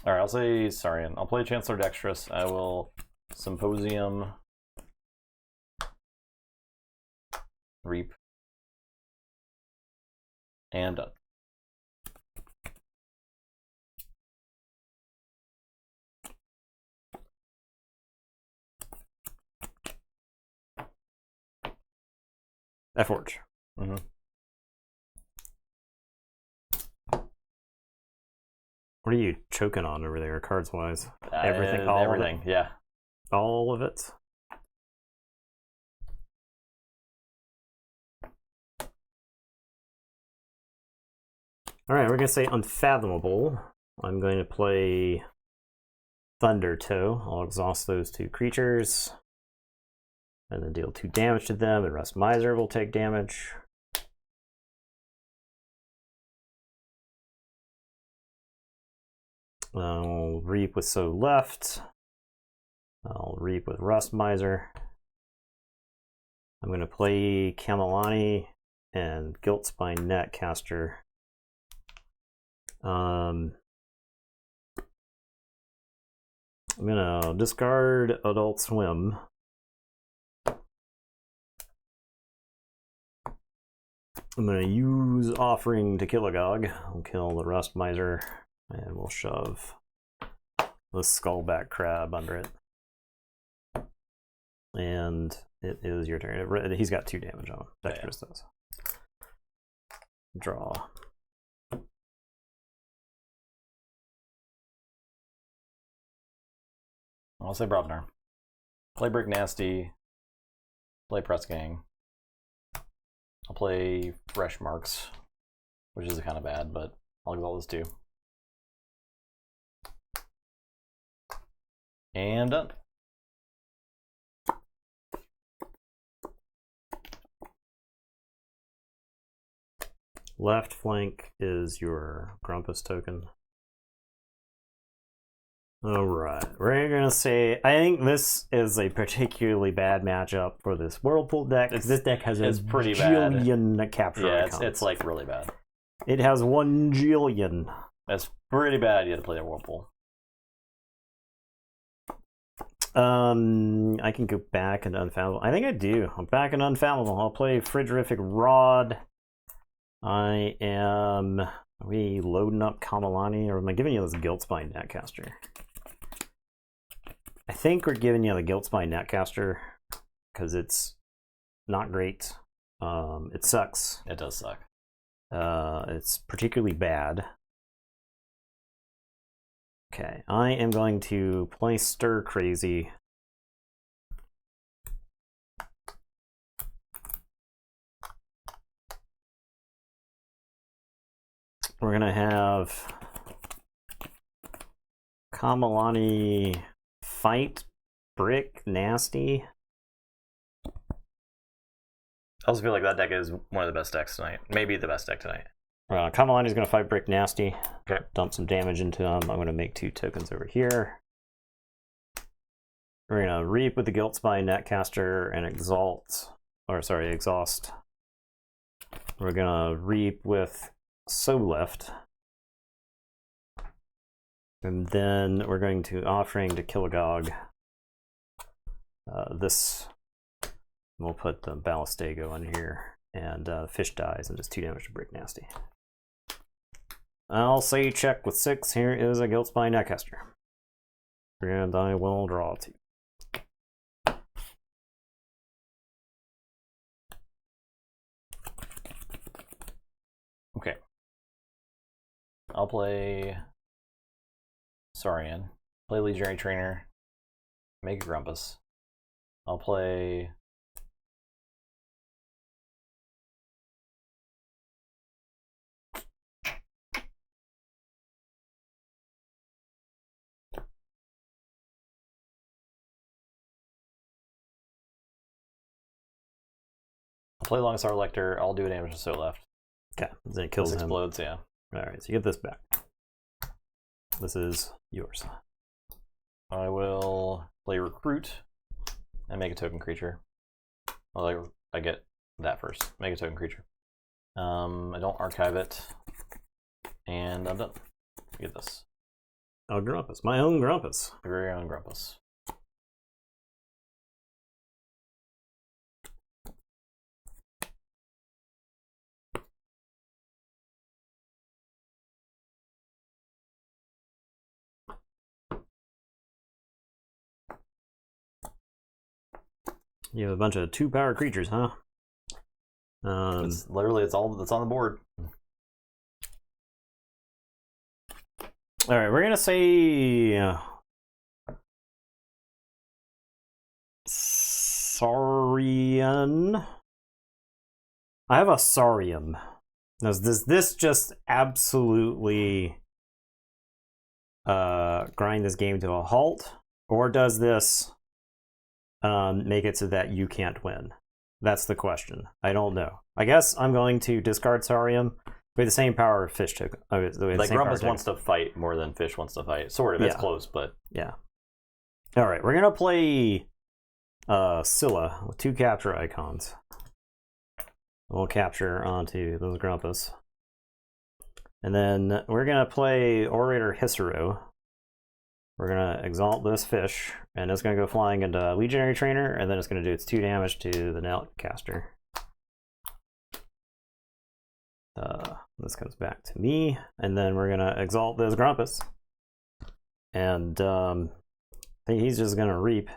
All right, I'll say Saurian. I'll play Chancellor Dexterous. I will Symposium. Reap. And done. Keyforge. Mm-hmm. What are you choking on over there, cards wise? Everything, all everything, of it? yeah. All of it. All right, we're gonna say Unfathomable. I'm going to play Thunder Toe. I'll exhaust those 2 creatures, and then deal 2 damage to them. The Rust Miser will take damage. I'll Reap with So Left. I'll Reap with Rust Miser. I'm going to play Camelani and Guiltspine Netcaster. I'm going to discard Adult Swim. I'm going to use Offering to Kilogog. I'll kill the Rust Miser, and we'll shove the Skullback Crab under it. And it is your turn. He's got 2 damage on him. Dexterous does. Draw. I'll say Brobnar. Play Brick Nasty. Play Press Gang. I'll play Fresh Marks, which is kind of bad, but I'll exalt this too. And done. Left flank is your Grumpus token. Alright, we're gonna say, I think this is a particularly bad matchup for this Whirlpool deck. This deck has a pretty bad. jillion capture icons. It's like really bad. It has 1 jillion. It's pretty bad idea to play the Whirlpool. I can go back and Unfathomable. I think I do. I'm back in Unfathomable. I'll play Frigorific Rod. I am... Are we loading up Kamalani, or am I giving you this Guiltspine Netcaster? I think we're giving you the Guiltspine Netcaster because it's not great. It sucks. It does suck. It's particularly bad. Okay, I am going to play Stir Crazy. We're gonna have Kamalani fight Brick Nasty. I also feel like that deck is one of the best decks tonight. Maybe the best deck tonight. Kamalani's gonna fight Brick Nasty. Okay. Dump some damage into him. I'm gonna make 2 tokens over here. We're gonna Reap with the Guiltspine Netcaster and exhaust. We're gonna Reap with So Left. And then we're going to Offering to Kilogog. We'll put the Ballistego on here. And Fish dies and does 2 damage to Brick Nasty. I'll say check with 6. Here is a Guiltspine Netcaster. And I will draw 2. Okay. I'll play Saurian. Play Legionary Trainer. Make a Grumpus. I'll play Longstar Lecter. I'll do a damage to So Left. Okay, then it kills This him. explodes, yeah. Alright, so you get this back. This is yours. I will play Recruit and make a token creature. Well, I get that first. Make a token creature. I don't archive it. And I'm done. Get this. Oh, Grumpus. My own Grumpus. Your very own Grumpus. You have a bunch of 2-power creatures, huh? It's literally it's all that's on the board. All right, we're gonna say Saurian. I have a Saurium. Does this just absolutely grind this game to a halt, or does this make it so that you can't win? That's the question. I don't know. I guess I'm going to discard Saurium with the same power of Fish token. Like Grumpus wants to fight more than Fish wants to fight. Sort of. It's close, but yeah. All right, we're gonna play Scylla with 2 capture icons. We'll capture onto those Grumpus. And then we're going to play Orator Hissero. We're going to exalt this fish, and it's going to go flying into Legionary Trainer, and then it's going to do its 2 damage to the Nailcaster. This comes back to me, and then we're going to exalt this Grumpus. And I think he's just going to reap.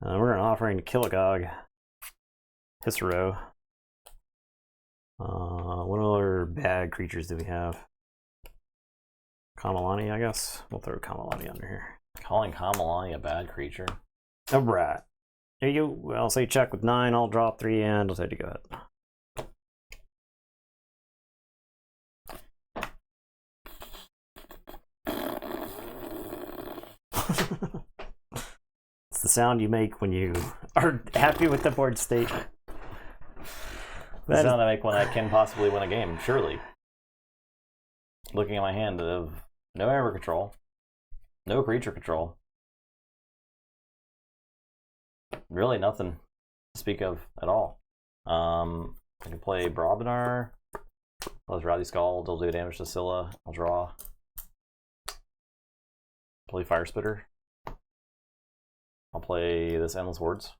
We're going to offering to Kilogog. Hissero. What other bad creatures do we have? Kamalani, I guess. We'll throw Kamalani under here. Calling Kamalani a bad creature. A rat. There you go. I'll say check with 9. I'll drop 3 and I'll tell you to go ahead. It's the sound you make when you are happy with the board state. The sound I make when I can possibly win a game, surely. Looking at my hand of no Amber control, no creature control. Really nothing to speak of at all. I can play Brobinar. Plus Rowdy Scald, will do damage to Scylla. I'll draw. Play Fire Spitter. I'll play this Endless Words.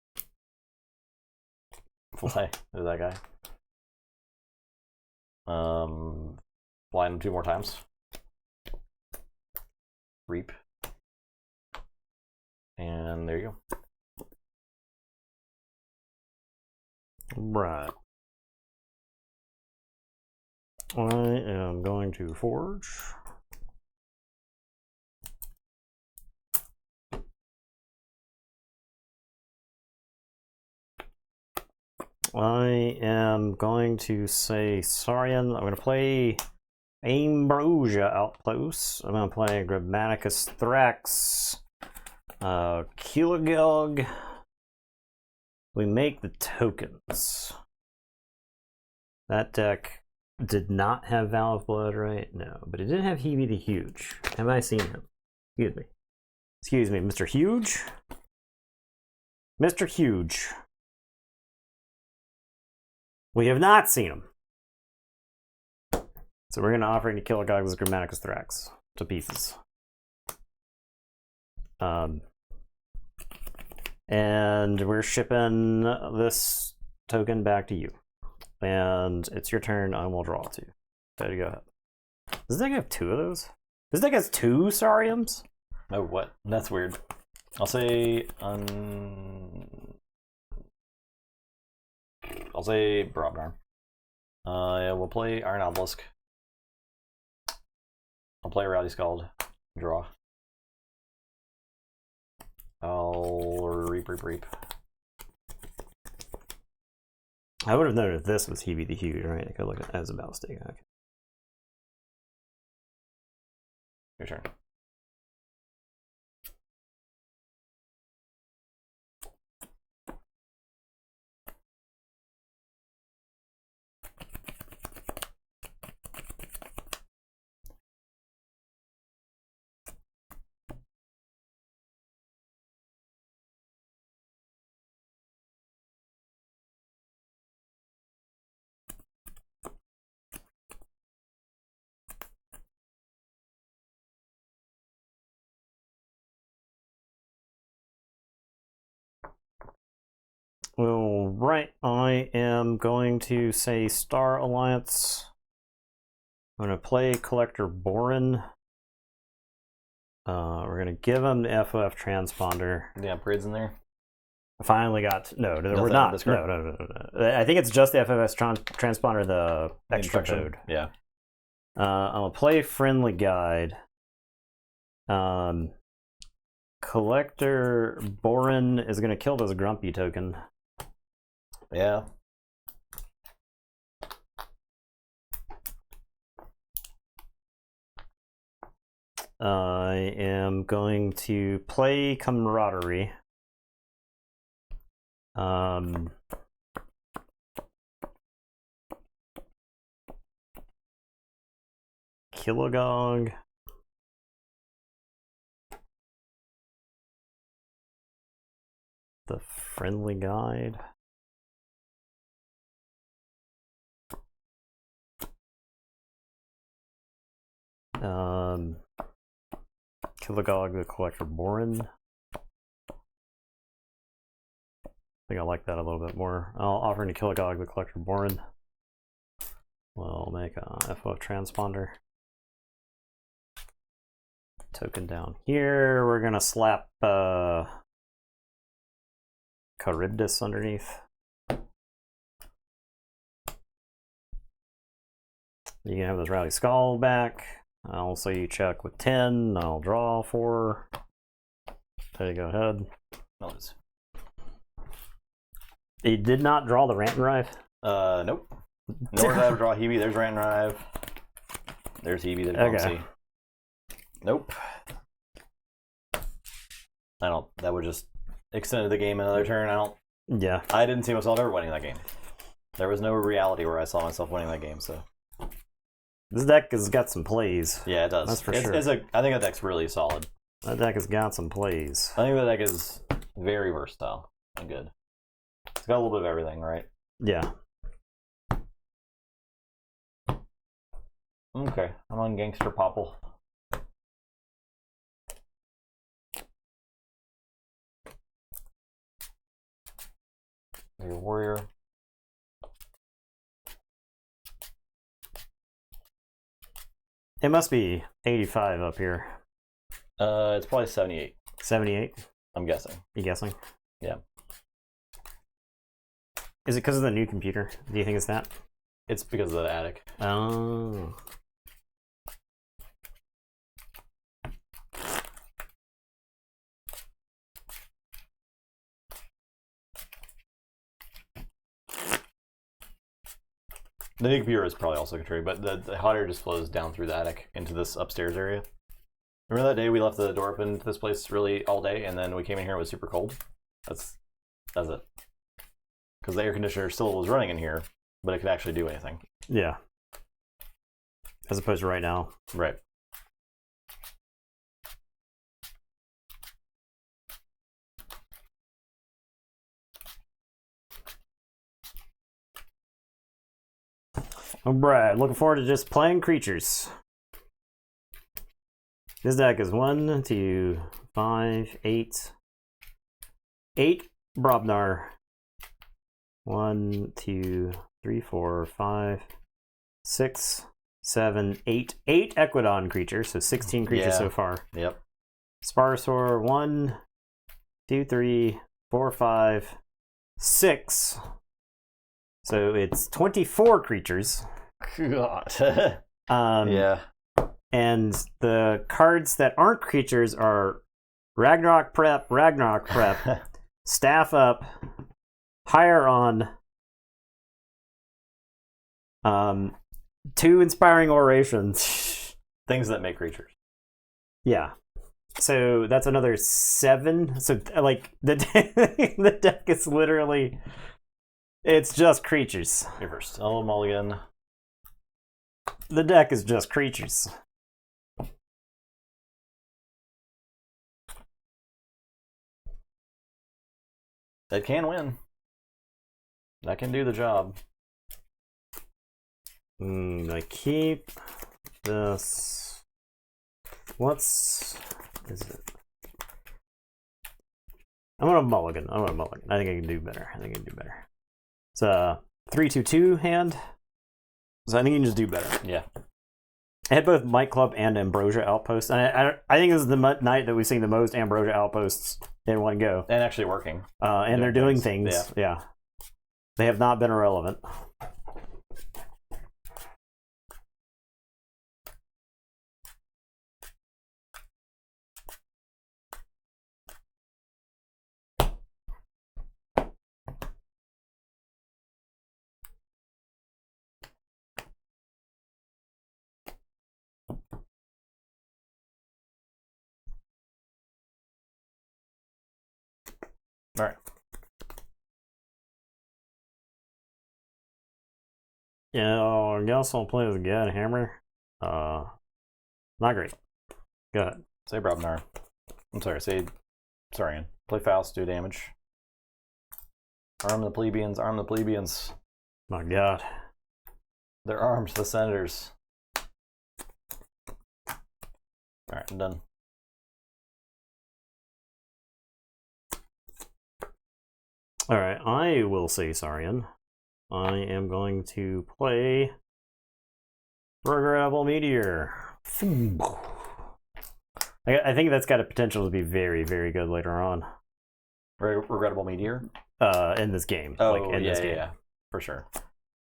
Play. Who's that guy? Blind him 2 more times. Reap. And there you go. Right. I am going to forge. I am going to say Saurian. I'm going to play Ambrosia Outpost. I'm going to play Grammaticus Thrax. Kilogog. We make the tokens. That deck did not have Vow of Blood, right? No, but it did have Hebe the Huge. Have I seen him? Excuse me. Excuse me, Mr. Huge? Mr. Huge. We have not seen him. So we're going to offer to Kilogog's Grammaticus Thrax to pieces. And we're shipping this token back to you. And it's your turn. I will draw 2. There you go. Does this deck have 2 of those? This deck has 2 Sauriums? Oh, what? That's weird. I'll say I'll say Brobnar. Yeah, we'll play Iron Obelisk. I'll play Rowdy Scald. Draw. I'll reap. I would have known if this was Hebe the Huge, right? I could look at it as a ballistic. Okay. Your turn. Well, right. I am going to say Star Alliance. I'm going to play Collector Borin. We're going to give him the FOF transponder. The upgrades in there? Finally got no, we're Nothing not. discard? No. I think it's just the FFS transponder, the extra Instruction. code. Yeah. I'll play friendly guide. Collector Borin is going to kill this grumpy token. Yeah. I am going to play Camaraderie. Kilogog. The friendly guide. Kilogog, the Collector Borin. I think I like that a little bit more. I'll offer to Kilogog, the Collector Borin. We'll make a FO transponder. Token down here. We're gonna slap Charybdis underneath. You can have this Rally Skull back. I'll say you check with 10. I'll draw 4. There you go ahead. Notice. He did not draw the Rant and Rive. Nope. Nor did I draw Hebe. There's Rant and Rive. There's Hebe. There's Okay. Bumpsy. Nope. I don't. That would just extend the game another turn. Yeah. I didn't see myself ever winning that game. There was no reality where I saw myself winning that game. So This deck has got some plays. yeah, it does. That's for It's- sure. I think that deck's really solid. That deck has got some plays. I think that deck is very versatile and good. It's got a little bit of everything, right? Yeah. Okay, I'm on Gangster Popple. Your warrior. It must be 85 up here. It's probably 78. 78, I'm guessing. you guessing? Yeah. Is it because of the new computer? Do you think it's that? It's because of the attic. Oh. The new computer is probably also contributing, but the hot air just flows down through the attic into this upstairs area. Remember that day we left the door open to this place really all day, and then we came in here and it was super cold? That's it. Because the air conditioner still was running in here, but it could actually do anything. Yeah. As opposed to right now. Right. Alright, looking forward to just playing creatures. This deck is 1, 2, 5, 8. 8 Brobnar. 1, 2, 3, 4, 5, 6, 7, 8. 8 Equidon creatures, so 16 creatures Yeah. so far. Yep. Sparsaur, 1, 2, 3, 4, 5, 6. So it's 24 creatures. God. Yeah. And the cards that aren't creatures are Ragnarok Prep, Staff Up, Higher On, 2 Inspiring Orations. Things that make creatures. Yeah. So that's another 7. So like the deck is literally, it's just creatures. Your first. Oh, mulligan. The deck is just creatures. That can win. That can do the job. I keep this. What's is it? I'm gonna mulligan. I think I can do better. It's a 3/2/2 hand. So I think you can just do better. Yeah. I had both Might Club and Ambrosia Outposts, and I think this is the night that we've seen the most Ambrosia Outposts in one go. And actually working. And they're doing things. Yeah. They have not been irrelevant. All right. Yeah, I guess I'll play with Gad Hammer. Not great. Go ahead. Say Brobnar. I'm sorry, say Saurian. Play Faust, do damage. Arm the plebeians, arm the plebeians. My God. They're armed, the senators. Alright, I'm done. Alright, I will say Saurian. I am going to play Regrettable Meteor. I think that's got a potential to be very, very good later on. Regrettable Meteor? In this game. Oh, this game. yeah, for sure.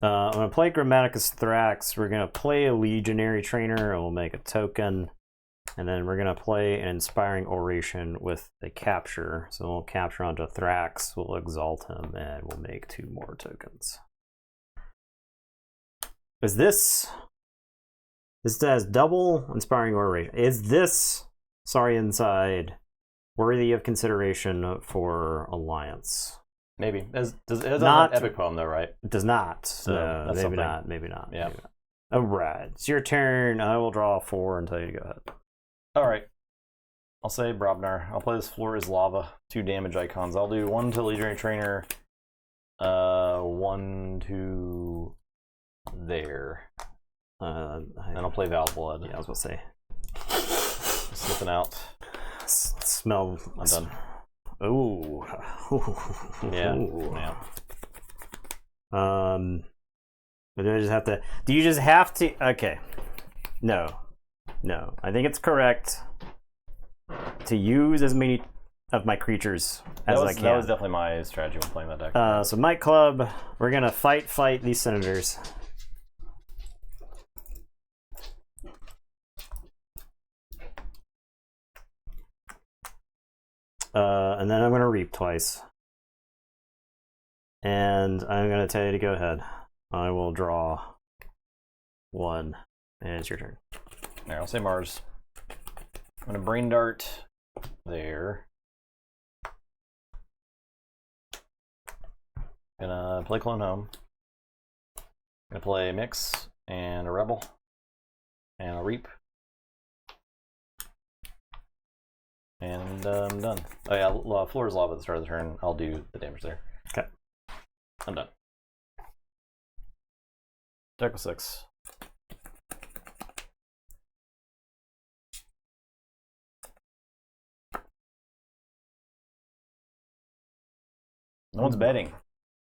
I'm going to play Grammaticus Thrax. We're going to play a Legionary Trainer, and we'll make a token. And then we're going to play an Inspiring Oration with a Capture. So we'll capture onto Thrax, we'll exalt him, and we'll make 2 more tokens. Is this... This has double Inspiring Oration. Is this Saurian side worthy of consideration for Alliance? Maybe. It doesn't Not- have Epic Poem, though, right? It does not. So, No, that's maybe something. not. Maybe not. Yeah. Maybe not. All right. It's your turn. I will draw 4 and tell you to go ahead. Alright. I'll say Brobnar. I'll play this Floor is Lava. 2 damage icons. I'll do 1 to Legionary Trainer. 1 to there. And I'll play Val Blood. Yeah, I was going to say. Sniffing out. Smell. I'm done. Ooh. Yeah. Ooh. Yeah. Do I just have to? Do you just have to? Okay. No. I think it's correct to use as many of my creatures as I can. That was definitely my strategy when playing that deck. So Might Club, we're gonna fight these senators. And then I'm gonna reap twice. And I'm gonna tell you to go ahead. I will draw 1, and it's your turn. There, I'll say Mars. I'm gonna Brain Dart there. Gonna play Clone Home. Gonna play Mix and a Rebel. And a Reap. And I'm done. Oh yeah, Floor is Lava at the start of the turn. I'll do the damage there. Okay. I'm done. Deck with 6. No one's betting.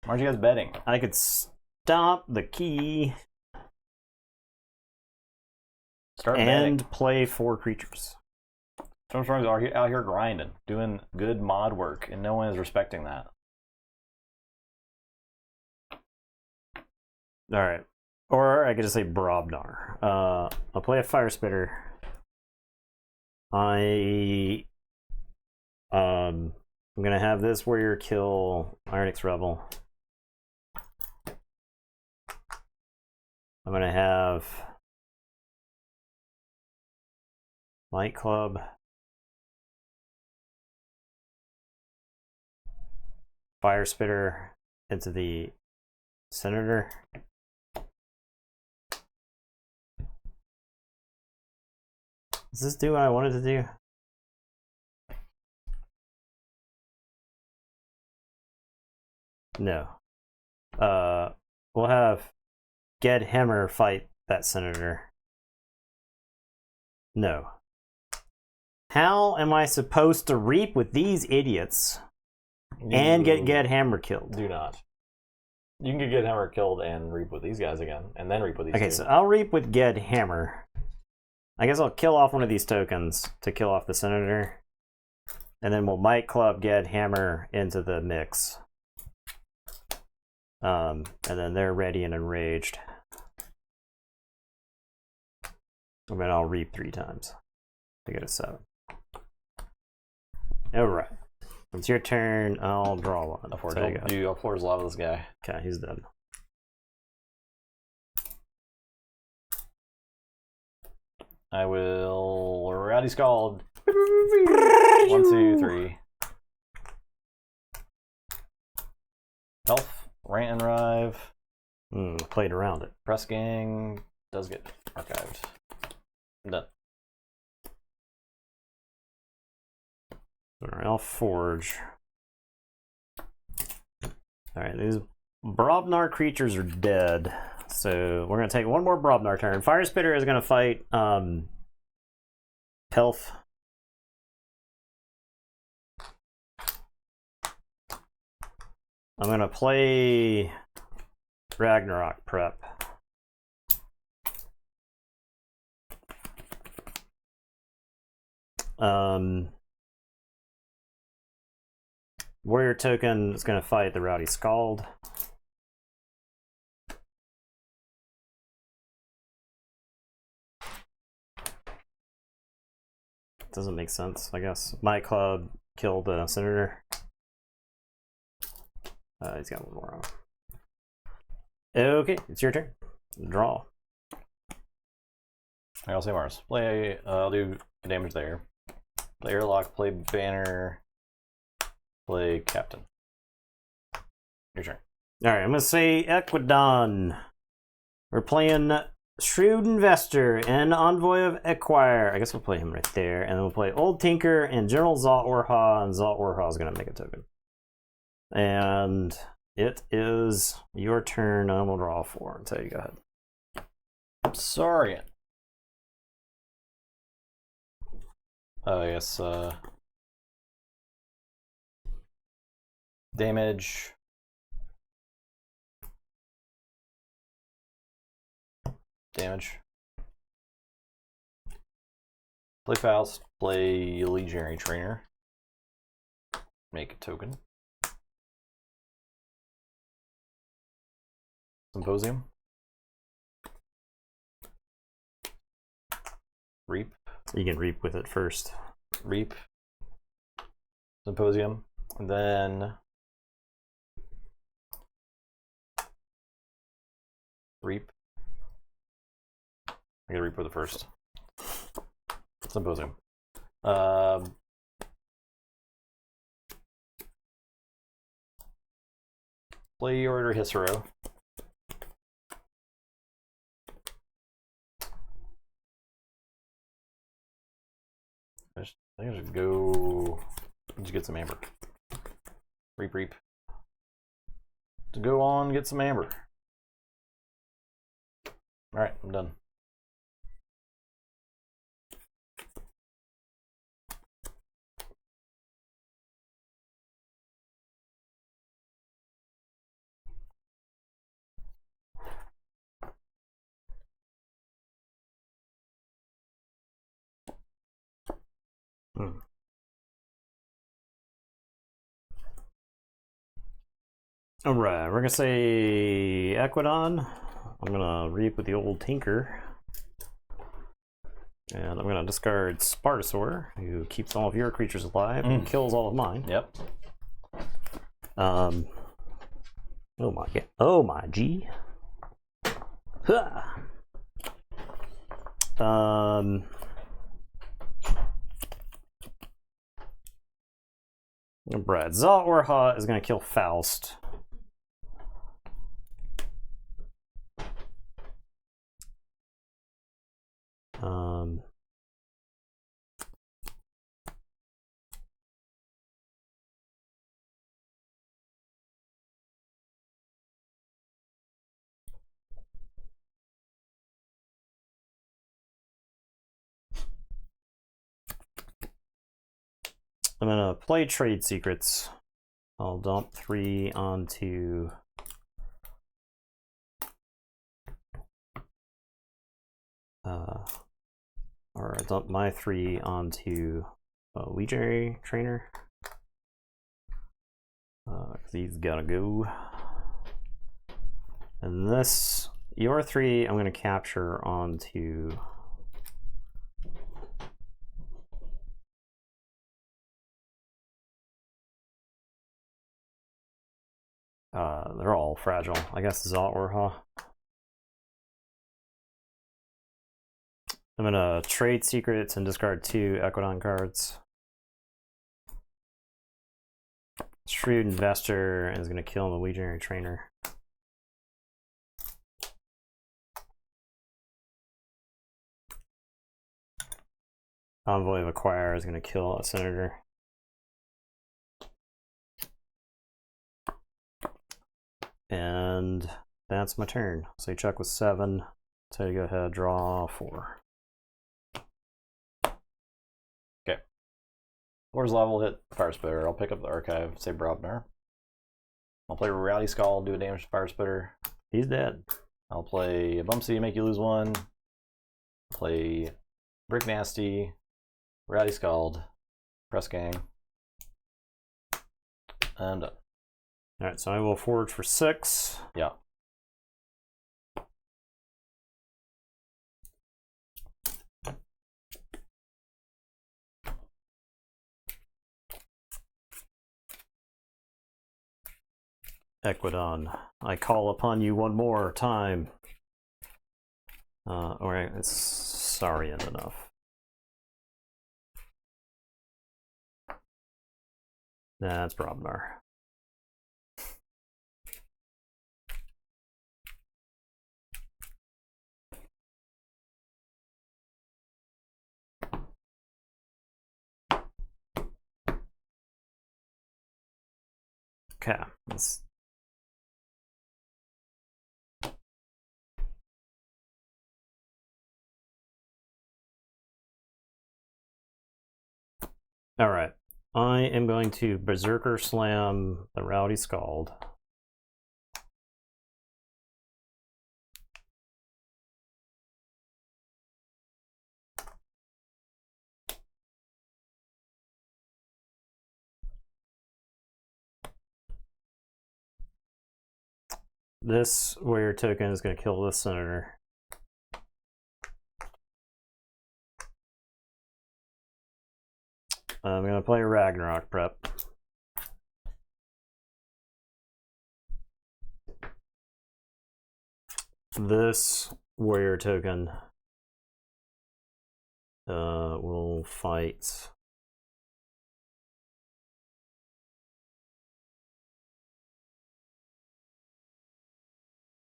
Why aren't you guys betting? I could stop the key Start and betting. play 4 creatures. Stormstorms are out here grinding, doing good mod work, and no one is respecting that. All right. Or I could just say Brobnar. I'll play a Fire Spitter. I'm gonna have this warrior kill Ironix Rebel. I'm gonna have Might Club. Fire Spitter into the Senator. Does this do what I wanted to do? No. We'll have Ged Hammer fight that Senator. No. How am I supposed to reap with these idiots and get Ged Hammer killed? Do not. You can get Hammer killed and reap with these guys again, and then reap with these Okay, two. so I'll reap with Ged Hammer. I guess I'll kill off one of these tokens to kill off the Senator. And then we'll Might Club, get Hammer into the mix. And then they're ready and enraged. And then I'll reap 3 times to get a 7. Alright. It's your turn. I'll draw one. You Floor's lava this guy. Okay, he's dead. I will Rowdy Scald. 1, 2, 3. Health, Rant and Rive. Played around it. Press Gang does get archived. I'm done. Forge. Alright, these Brobnar creatures are dead. So we're going to take one more Brobnar turn. Fire Spitter is going to fight Pelf. I'm going to play Ragnarok Prep. Warrior token is going to fight the Rowdy Scald. Doesn't make sense, I guess. My club killed the Senator. He's got one more on. Okay, it's your turn. Draw. I'll say Mars. Play. I'll do damage there. Play Airlock. Play Banner. Play Captain. Your turn. Alright, I'm going to say Equidon. We're playing Shrewd Investor and Envoy of Equire. I guess we'll play him right there. And then we'll play Old Tinker and General Zalt Orha. And Zalt Orha is going to make a token. And it is your turn. I will draw 4 until you go ahead. Sorry. Oh, yes. Damage. Damage. Play Faust. Play Legionary Trainer. Make a token. Symposium. Reap. You can reap with it first. Reap. Symposium. And then reap. I gotta reap with it first. Symposium. Play Order Hissero. I think I should go. Just get some amber. Reap, reap. To go on, get some amber. All right, I'm done. Alright, we're gonna say Equidon. I'm gonna reap with the Old Tinker. And I'm gonna discard Spartosaur, who keeps all of your creatures alive and kills all of mine. Yep. Oh my G. Huh. Brad Zalt Orha is gonna kill Faust. I'm gonna play Trade Secrets. I'll dump 3 onto or dump my 3 onto a Legionary Trainer. Because he's gotta go. And this, your 3, I'm going to capture onto they're all fragile. I guess this is all or huh? I'm gonna trade secrets and discard 2 Equidon cards. Shrewd Investor is gonna kill the Legionary Trainer. Envoy of Acquire is gonna kill a Senator. And that's my turn. So you check with 7. So you go ahead, draw 4. Okay. Floor's Lava will hit Fire Spitter. I'll pick up the archive, say Brobnar. I'll play Rowdy Skull, do a damage to Fire Spitter. He's dead. I'll play Bumpsy, make you lose 1. Play Brick Nasty, Rowdy Scald, Press Gang. And done. Alright, so I will forge for 6. Yeah. Equidon, I call upon you one more time. Alright, it's Saurian enough. That's Brobnar. Okay, let's all right. I am going to Berserker Slam the Rowdy Scald. This warrior token is going to kill this Senator. I'm going to play Ragnarok Prep. This warrior token will fight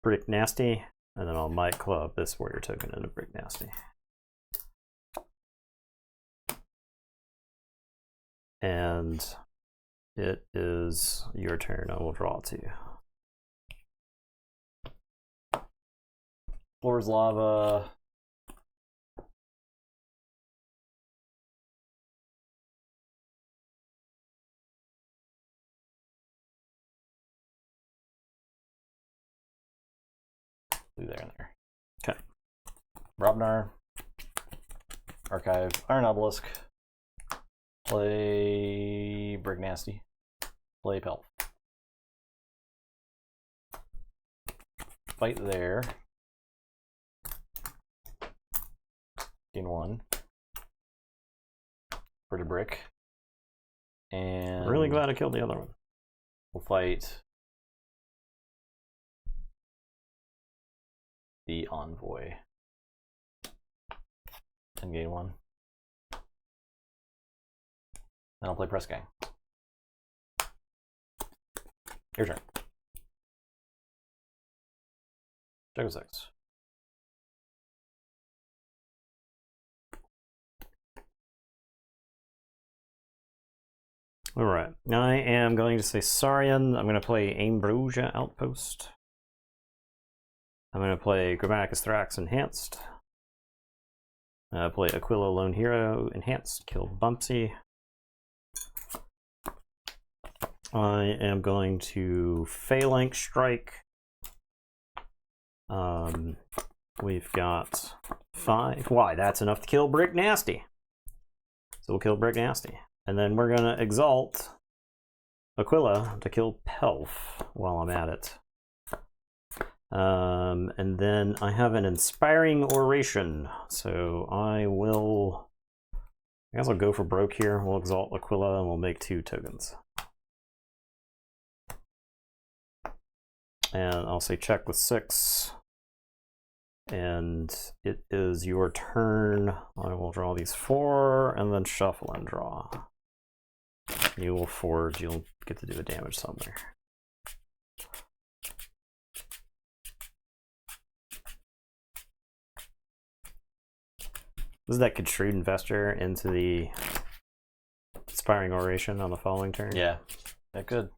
Brick Nasty, and then I'll Might Club this warrior token into Brick Nasty. And it is your turn. I will draw 2. Floor's Lava. Do there and there. Okay. Brobnar. Archive. Iron Obelisk. Play Brick Nasty. Play Pelt. Fight there. Gain 1. For the brick. And I'm really glad I killed the other one. we'll fight the Envoy. And gain 1. Then I'll play Press Gang. Your turn. Check with 6. All right, I am going to say Saurian. I'm going to play Ambrosia Outpost. I'm going to play Grammaticus Thrax Enhanced. Play Aquila Lone Hero Enhanced, kill Bumpsy. I am going to Phalanx Strike. We've got 5. Why? That's enough to kill Brick Nasty. So we'll kill Brick Nasty. And then we're going to exalt Aquila to kill Pelf while I'm at it. And then I have an Inspiring Oration. So I guess I'll go for broke here. We'll exalt Aquila and we'll make 2 tokens. And I'll say check with 6. And it is your turn. I will draw these 4 and then shuffle and draw. You will forge, you'll get to do a damage somewhere. This is that could Shrewd Investor into the Inspiring Oration on the following turn. Yeah, that could.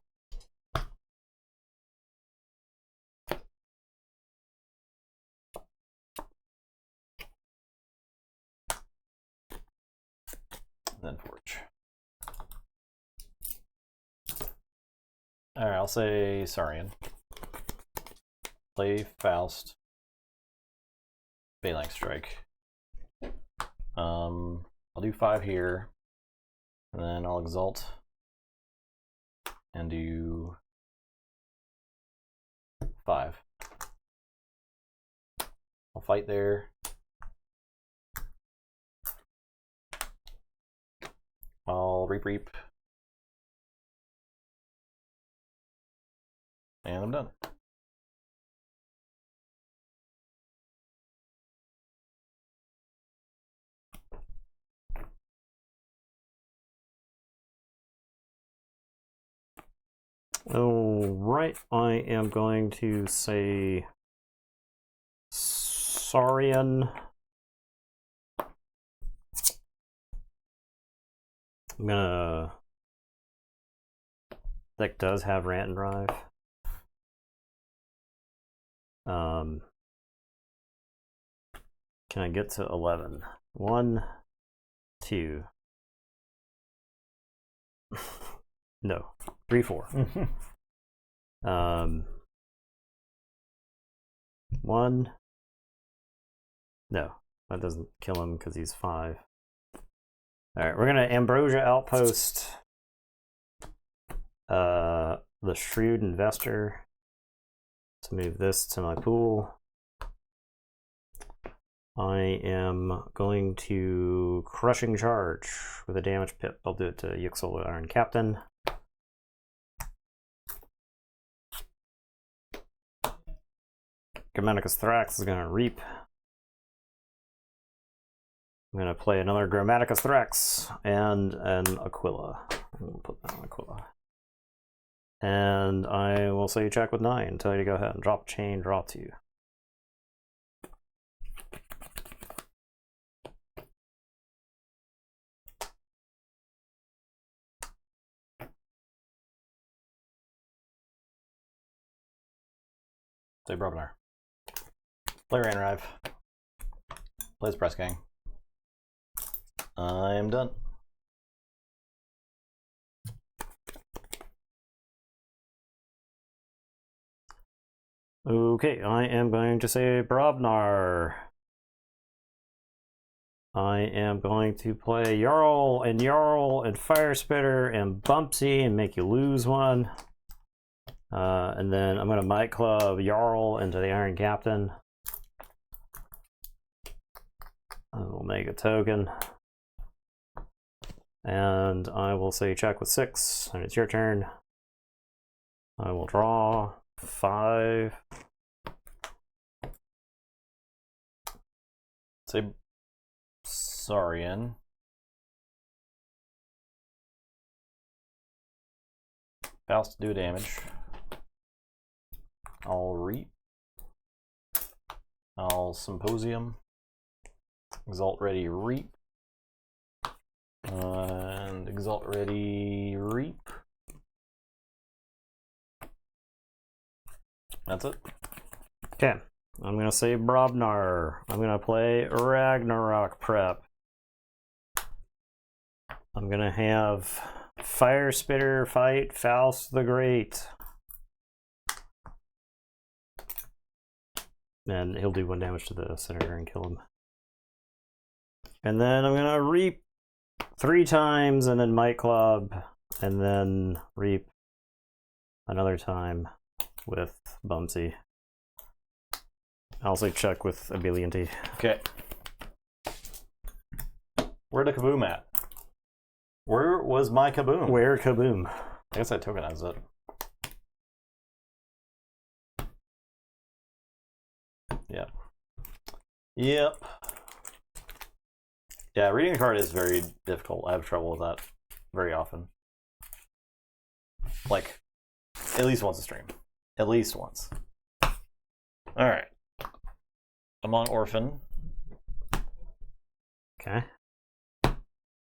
Then forge. All right, I'll say Saurian. Play Faust. Phalanx Strike. I'll do 5 here, and then I'll exalt and do 5. I'll fight there. I'll reap, and I'm done. All right, I am going to say Saurian. I'm gonna. Deck does have Rant and Drive. Can I get to 11? 1, 2. No, 3, 4. 1. No, that doesn't kill him because he's 5. All right, we're gonna Ambrosia Outpost the Shrewd Investor to move this to my pool. I am going to Crushing Charge with a damage pip. I'll do it to Yixel Iron Captain. Grammaticus Thrax is going to reap. I'm going to play another Grammaticus Thrax and an Aquila. We'll put that on Aquila. And I will say check with 9. Tell you to go ahead and drop chain, draw 2. Say Brobnar. Play Rain Rive. Plays Press Gang. I'm done. Okay, I am going to say Brobnar. I am going to play Jarl and Fire Spitter and Bumpsy and make you lose 1. And then I'm going to Might Club Jarl into the Iron Captain. I will make a token. And I will say check with 6, and it's your turn. I will draw 5. Say Saurian. Faust do damage. I'll reap. I'll Symposium. Exalt ready reap. And Exalt ready reap. That's it. Okay, I'm going to say Brobnar. I'm going to play Ragnarok Prep. I'm going to have Fire Spitter fight Faust the Great. And he'll do 1 damage to the Senator and kill him. And then I'm gonna reap 3 times, and then Might Club, and then reap another time with Bumsy. I also check with Abilianty. Okay. Where'd the kaboom at? Where was my kaboom? Where kaboom? I guess I tokenized it. Yep. Yep. Yeah, reading a card is very difficult. I have trouble with that very often. Like, at least once a stream. At least once. Alright. I'm on Orphan. Okay.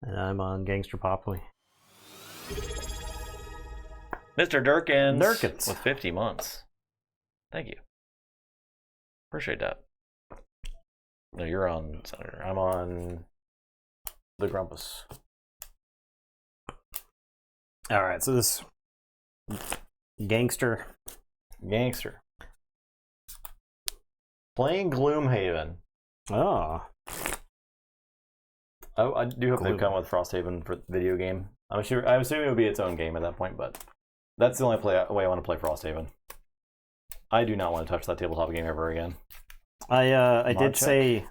And I'm on Gangster Popley. Mr. Durkins. Durkins. With 50 months. Thank you. Appreciate that. No, you're on Senator. I'm on the Grumpus. Alright, so this Gangster. Playing Gloomhaven. Oh. I do hope they've come with Frosthaven for the video game. I'm assuming it would be its own game at that point, but that's the only way I want to play Frosthaven. I do not want to touch that tabletop game ever again. I did say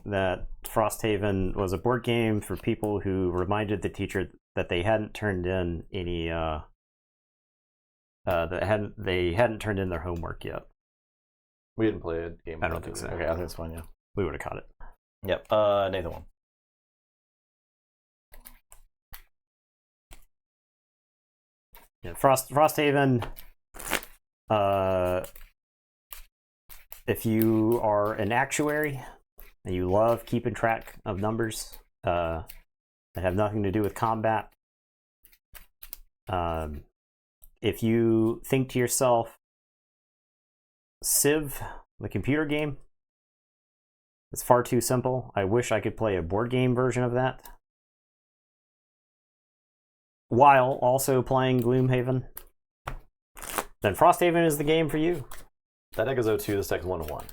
that Frosthaven was a board game for people who reminded the teacher that they hadn't turned in any they hadn't turned in their homework yet. We didn't play a game. I don't think so. Okay, I think it's fine. Yeah, We would have caught it. Yep. Nathan won. Yeah, Frosthaven. If you are an actuary and you love keeping track of numbers that have nothing to do with combat, if you think to yourself, Civ, the computer game, it's far too simple. I wish I could play a board game version of that, while also playing Gloomhaven, then Frosthaven is the game for you. That deck is 0-2. This deck is 1-1.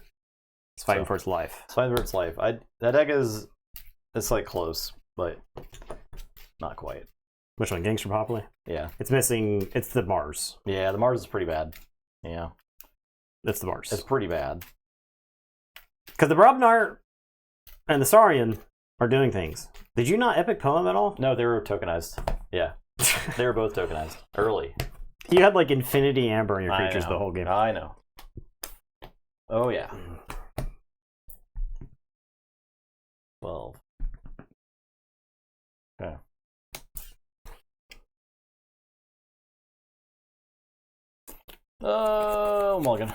It's fighting for its life. It's fighting for its life. That deck is, it's like close, but not quite. Which one, Gangster Popley? Yeah. It's missing. It's the Mars. Yeah, the Mars is pretty bad. Yeah. It's the Mars. It's pretty bad. Because the Brobnar and the Saurian are doing things. Did you not epic poem at all? No, they were tokenized. Yeah. They were both tokenized early. You had like Infinity Amber in your creatures the whole game. I know. Oh, yeah. 12. Okay. Oh, Mulligan.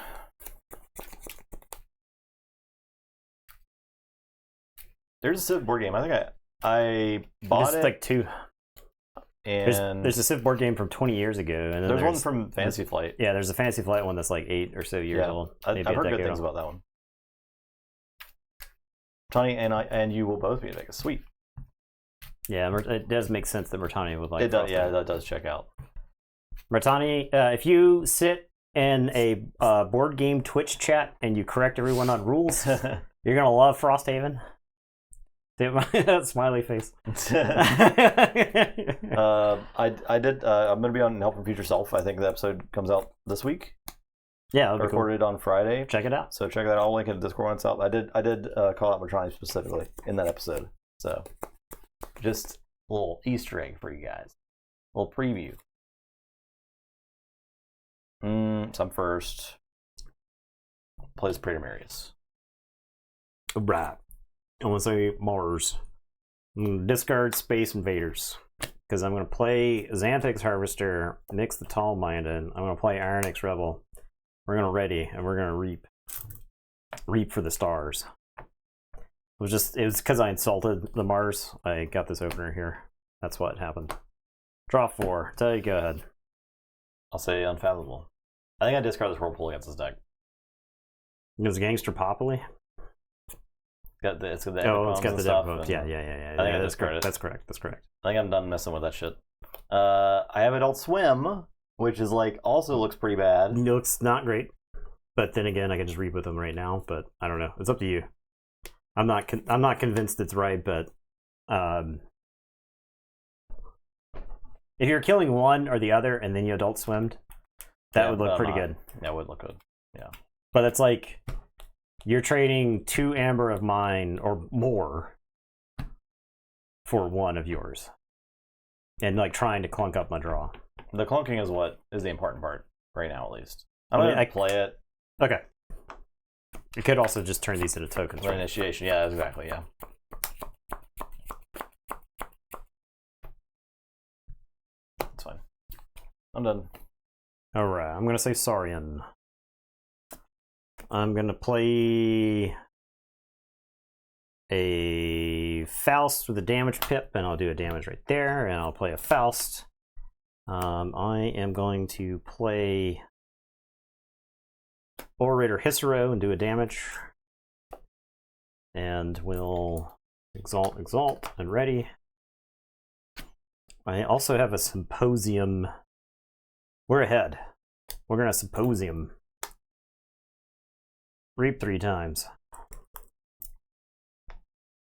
There's a Civ board game. I think I bought it. Like 2. And there's a Civ board game from 20 years ago. And then there's one from Fantasy Flight. Yeah, there's a Fantasy Flight one that's like 8 or so years old. I've heard good things about that one. Tony and you will both be in Vegas. Sweet. Yeah, it does make sense that Mertani would like it. Does, yeah, that does check out. Mertani, if you sit in a board game Twitch chat and you correct everyone on rules, you're gonna love Frosthaven. Smiley face. I did. I'm gonna be on Help from Future Self. I think the episode comes out this week. Yeah, I recorded on Friday. Check it out. So check that out. I'll link it in Discord when it's out. I did call out Mertani specifically in that episode. So just a little Easter egg for you guys. A little preview. So I'm first. Plays Praetor Marius. Right. I want to say Mars. I'm going to discard Space Invaders. Because I'm going to play Xanthix Harvester, mix the Tall Minded. I'm going to play Ironix Rebel. We're going to ready, and we're going to reap. Reap for the stars. It was because I insulted the Mars. I got this opener here. That's what happened. Draw 4. Tell you, go ahead. I'll say Unfathomable. I think I discard this Whirlpool against this deck. It was Gangster Popley. It's got the stuff. Yeah. I think That's correct. That's correct. I think I'm done messing with that shit. I have Adult Swim, which is like also looks pretty bad. It looks not great, but then again, I can just read with them right now. But I don't know. It's up to you. I'm not convinced it's right, but if you're killing one or the other and then you adult swimmed, that would look pretty good. Yeah, it would look good. Yeah. But it's like you're trading 2 amber of mine or more for 1 of yours. And like trying to clunk up my draw. The clunking is what is the important part right now, at least. I'm gonna play it. Okay. You could also just turn these into tokens. For initiation, yeah, exactly, yeah. That's fine. I'm done. Alright, I'm gonna say Saurian. I'm gonna play a Faust with a damage pip, and I'll do a damage right there, and I'll play a Faust. I am going to play Orator Hissero and do a damage. And we'll exalt, and ready. I also have a Symposium. We're ahead. We're gonna Symposium. Reap 3 times.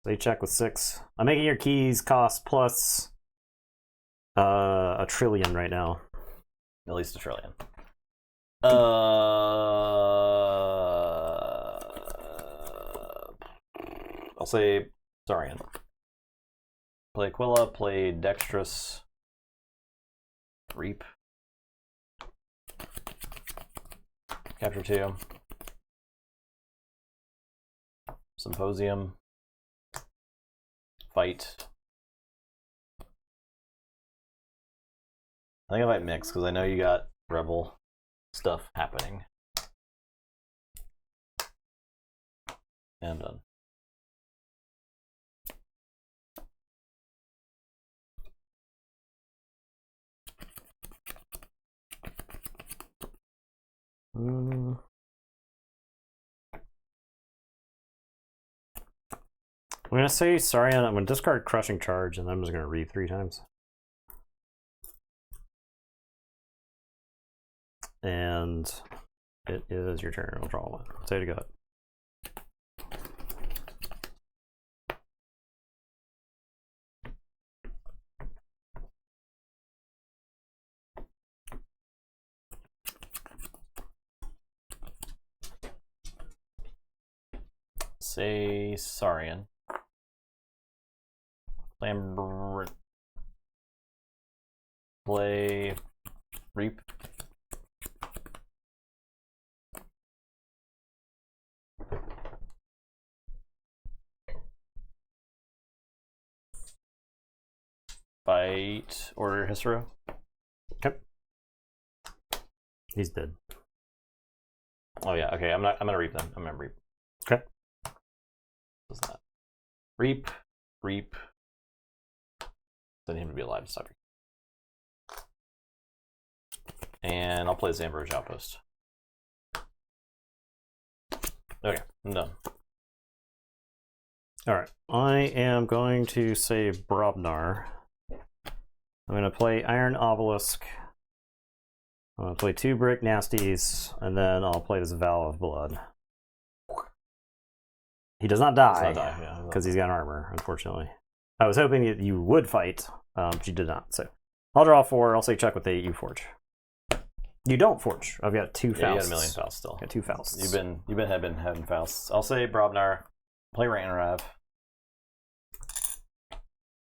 They check with 6. I'm making your keys cost plus $1 trillion right now. At least $1 trillion. I'll say Saurian. Play Aquila, play Dexterous. Reap. Capture 2. Symposium. Fight. I think I might mix because I know you got rebel stuff happening. And I'm done. I'm gonna say sorry. I'm gonna discard Crushing Charge, and then I'm just gonna read 3 times. And it is your turn. I'll draw 1. Say to go. Say Saurian. Play Reap. Fight Order Hissero. Okay. He's dead. Oh yeah, okay. I'm gonna reap then. I'm gonna reap. Okay. What's that? Reap. Doesn't need to be alive to stop you. And I'll play Zambroge Outpost. Okay, I'm done. Alright. I am going to say Brobnar. I'm going to play Iron Obelisk. I'm going to play 2 Brick Nasties, and then I'll play this Vow of Blood. He does not die, because he's got armor, unfortunately. I was hoping that you would fight, but you did not. So I'll draw 4. I'll say check with 8. You forge. You don't forge. I've got 2 Fausts. Yeah, you got a million Fausts still. Got 2 Fausts. You've been having Fausts. I'll say Brobnar. Play Ranrav.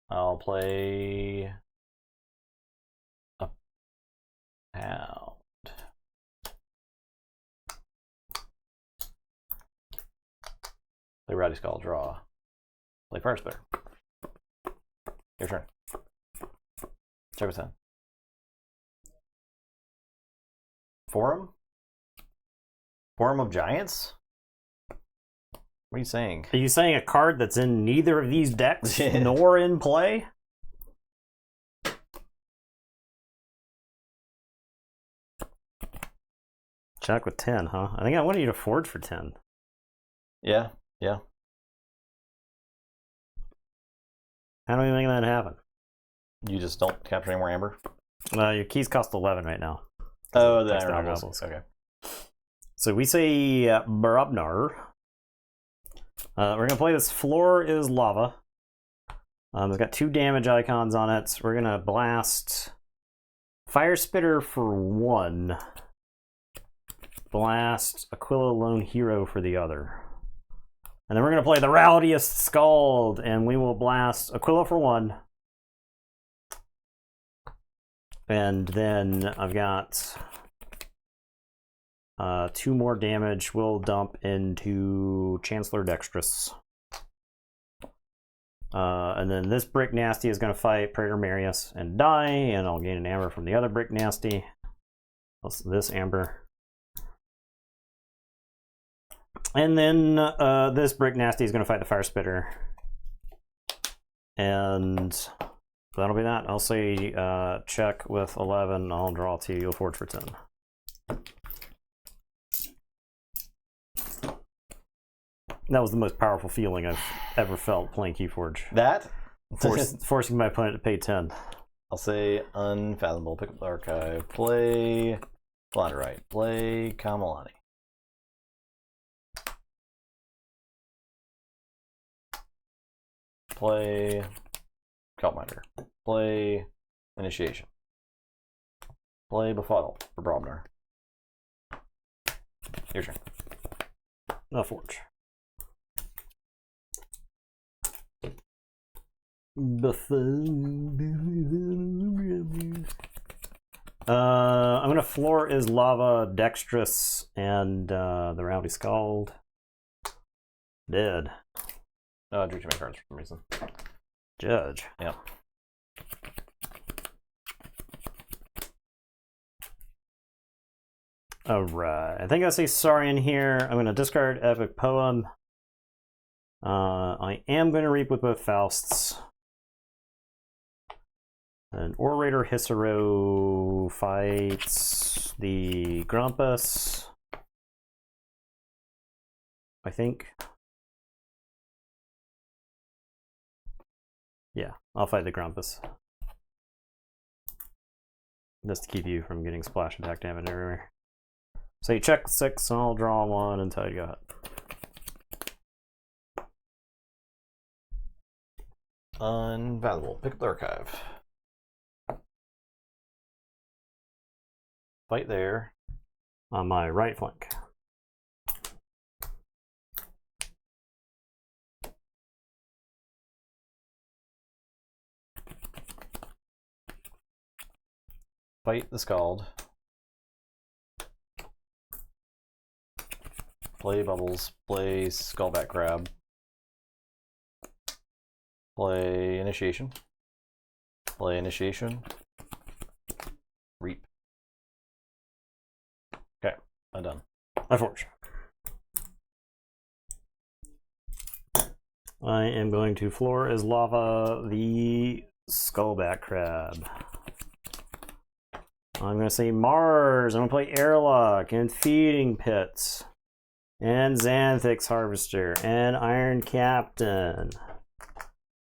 I'll play a Pound. Play Rowdy Skull. Draw. Play Fire Spitter. Your turn. Check with 10. Forum? Forum of Giants? What are you saying? Are you saying a card that's in neither of these decks nor in play? Check with 10, huh? I think I wanted you to forge for 10. Yeah. How do we make that happen? You just don't capture any more amber? Your keys cost 11 right now. Oh, the Iron Iron Obelisk. Okay. So we say Brobnar. We're gonna play this Floor is Lava. It's got 2 damage icons on it. We're gonna blast Fire Spitter for 1. Blast Aquila Lone Hero for the other. And then we're gonna play the Rowdiest Scald, and we will blast Aquila for 1. And then I've got 2 more damage. We'll dump into Chancellor Dexterous. And then this Brick Nasty is going to fight Praetor Marius and die, and I'll gain an Amber from the other Brick Nasty. This Amber. And then this Brick Nasty is going to fight the Fire Spitter. And that'll be that. I'll say check with 11. I'll draw 2. You'll forge for 10. That was the most powerful feeling I've ever felt playing Keyforge. That? Forcing my opponent to pay 10. I'll say Unfathomable. Pick up the archive. Play Flatterite. Play Kamalani. Play Cultminder. Play Initiation. Play Befuddle for Brobner. Your turn. I'll forge. I'm gonna Floor is Lava, Dexterous, and the Rowdy Scald. Dead. Drew 2 many cards for some reason. Judge. Yeah. Alright. I think I say sorry in here. I'm gonna discard Epic Poem. I am gonna Reap with both Fausts. An Orator Hissero fights the Grumpus, I think. Yeah, I'll fight the Grumpus. Just to keep you from getting splash attack damage everywhere. So you check 6, and I'll draw 1 until you go ahead. Unvaluable. Pick up the archive. Fight there. On my right flank. Fight the Scald. Play Bubbles. Play Skullback Crab. Play Initiation. Play Initiation. Reap. Okay, I'm done. I forge. I am going to Floor is Lava the Skullback Crab. I'm going to say Mars. I'm going to play Airlock and Feeding Pits and Xanthix Harvester and Iron Captain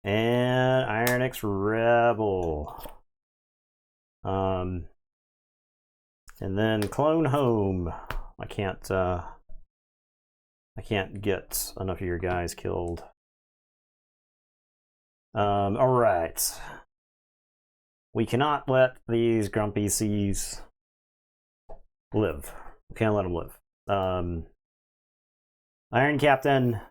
and Iron X Rebel. And then Clone Home. I can't get enough of your guys killed. All right. We cannot let these grumpy seas live. We can't let them live. Iron Captain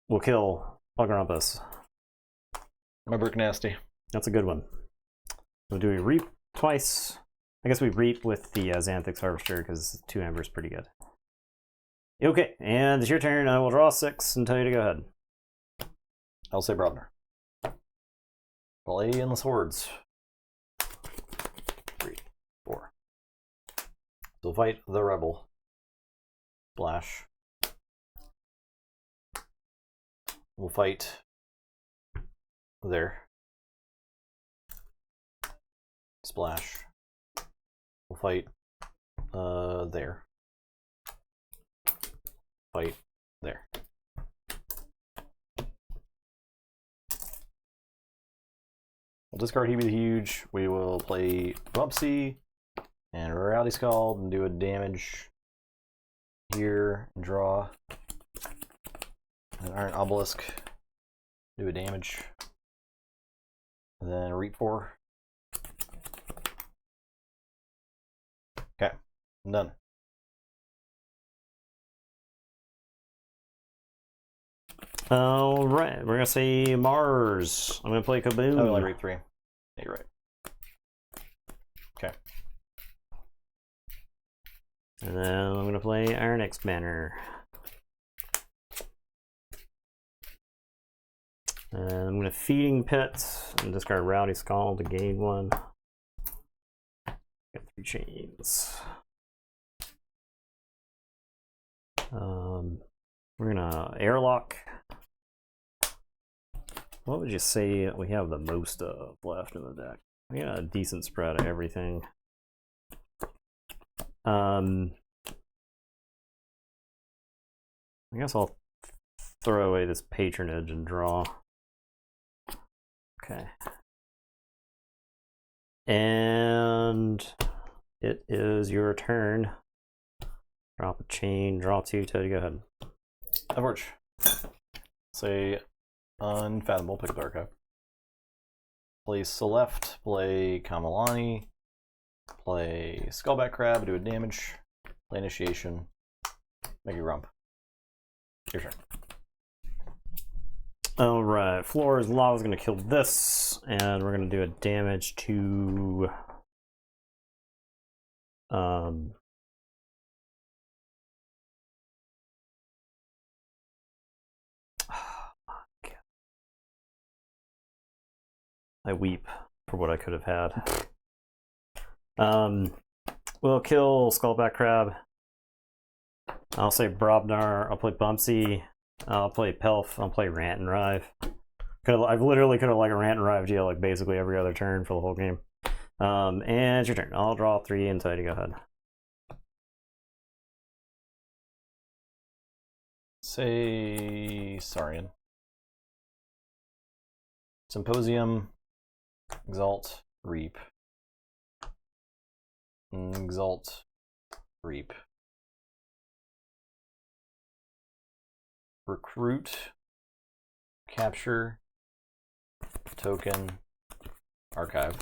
will kill Grumpus. My Brick Nasty. That's a good one. So do we Reap twice? I guess we Reap with the Xanthix Harvester because 2 Amber is pretty good. Okay, and it's your turn. I will draw 6 and tell you to go ahead. I'll say Brobner. Play Endless Hordes. 3, 4. So fight the Rebel. Splash. We'll fight there. Splash. We'll fight there. Fight there. We'll discard Hebe the Huge. We will play Bumpsy and Rowdy Scald and do a damage here, and draw. An Iron Obelisk, do a damage. And then reap 4. Okay, I'm done. All right, we're gonna say Mars. I'm gonna play Kaboom. Oh, like reap 3. Yeah, you're right. Okay. And then I'm gonna play Iron X Banner. And I'm gonna Feeding Pit and discard Rowdy Skull to gain 1. Got 3 chains. We're gonna Airlock. What would you say we have the most of left in the deck? We got a decent spread of everything. I guess I'll throw away this Patronage and draw. Okay. And it is your turn. Drop a chain, draw 2, Teddy, go ahead. Keyforge. Say Unfathomable, pick up the archive. Play Celeste, play Kamalani, play Skullback Crab, do a damage, play Initiation, make a rump. Your turn. Alright, Floor's Lava's gonna kill this, and we're gonna do a damage to I weep for what I could have had. We'll kill Skullback Crab. I'll say Brobnar. I'll play Bumpsy. I'll play Pelf. I'll play Rant and Rive. I've literally could have like a Rant and Rive deal like basically every other turn for the whole game. And it's your turn. I'll draw 3 and Tidy, go ahead. Say Saurian. Symposium, Exalt, Reap. Exalt, Reap. Recruit, Capture, Token, Archive.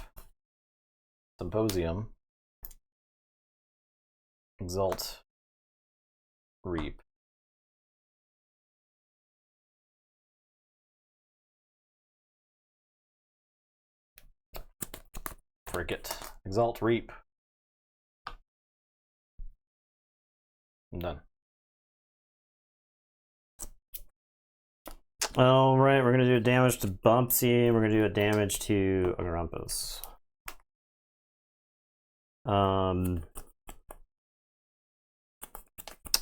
Symposium, Exalt, Reap. Frigate, Exalt, Reap. I'm done. All right, we're gonna do damage to Bumpsy, and we're gonna do a damage to Agarumpus.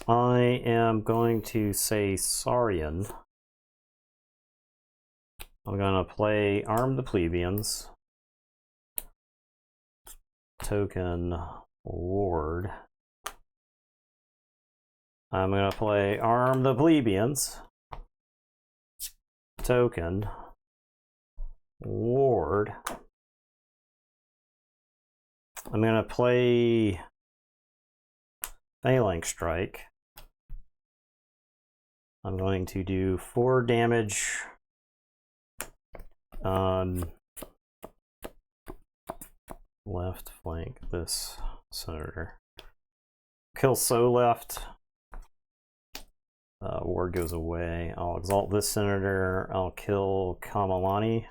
I am going to say Saurian. I'm gonna play Arm the Plebeians. Token Ward. I'm gonna play Arm the Plebeians. Token Ward. I'm gonna play Phalanx Strike. I'm going to do 4 damage on left flank this senator. Kill So left. Ward goes away. I'll exalt this senator. I'll kill Kamalani.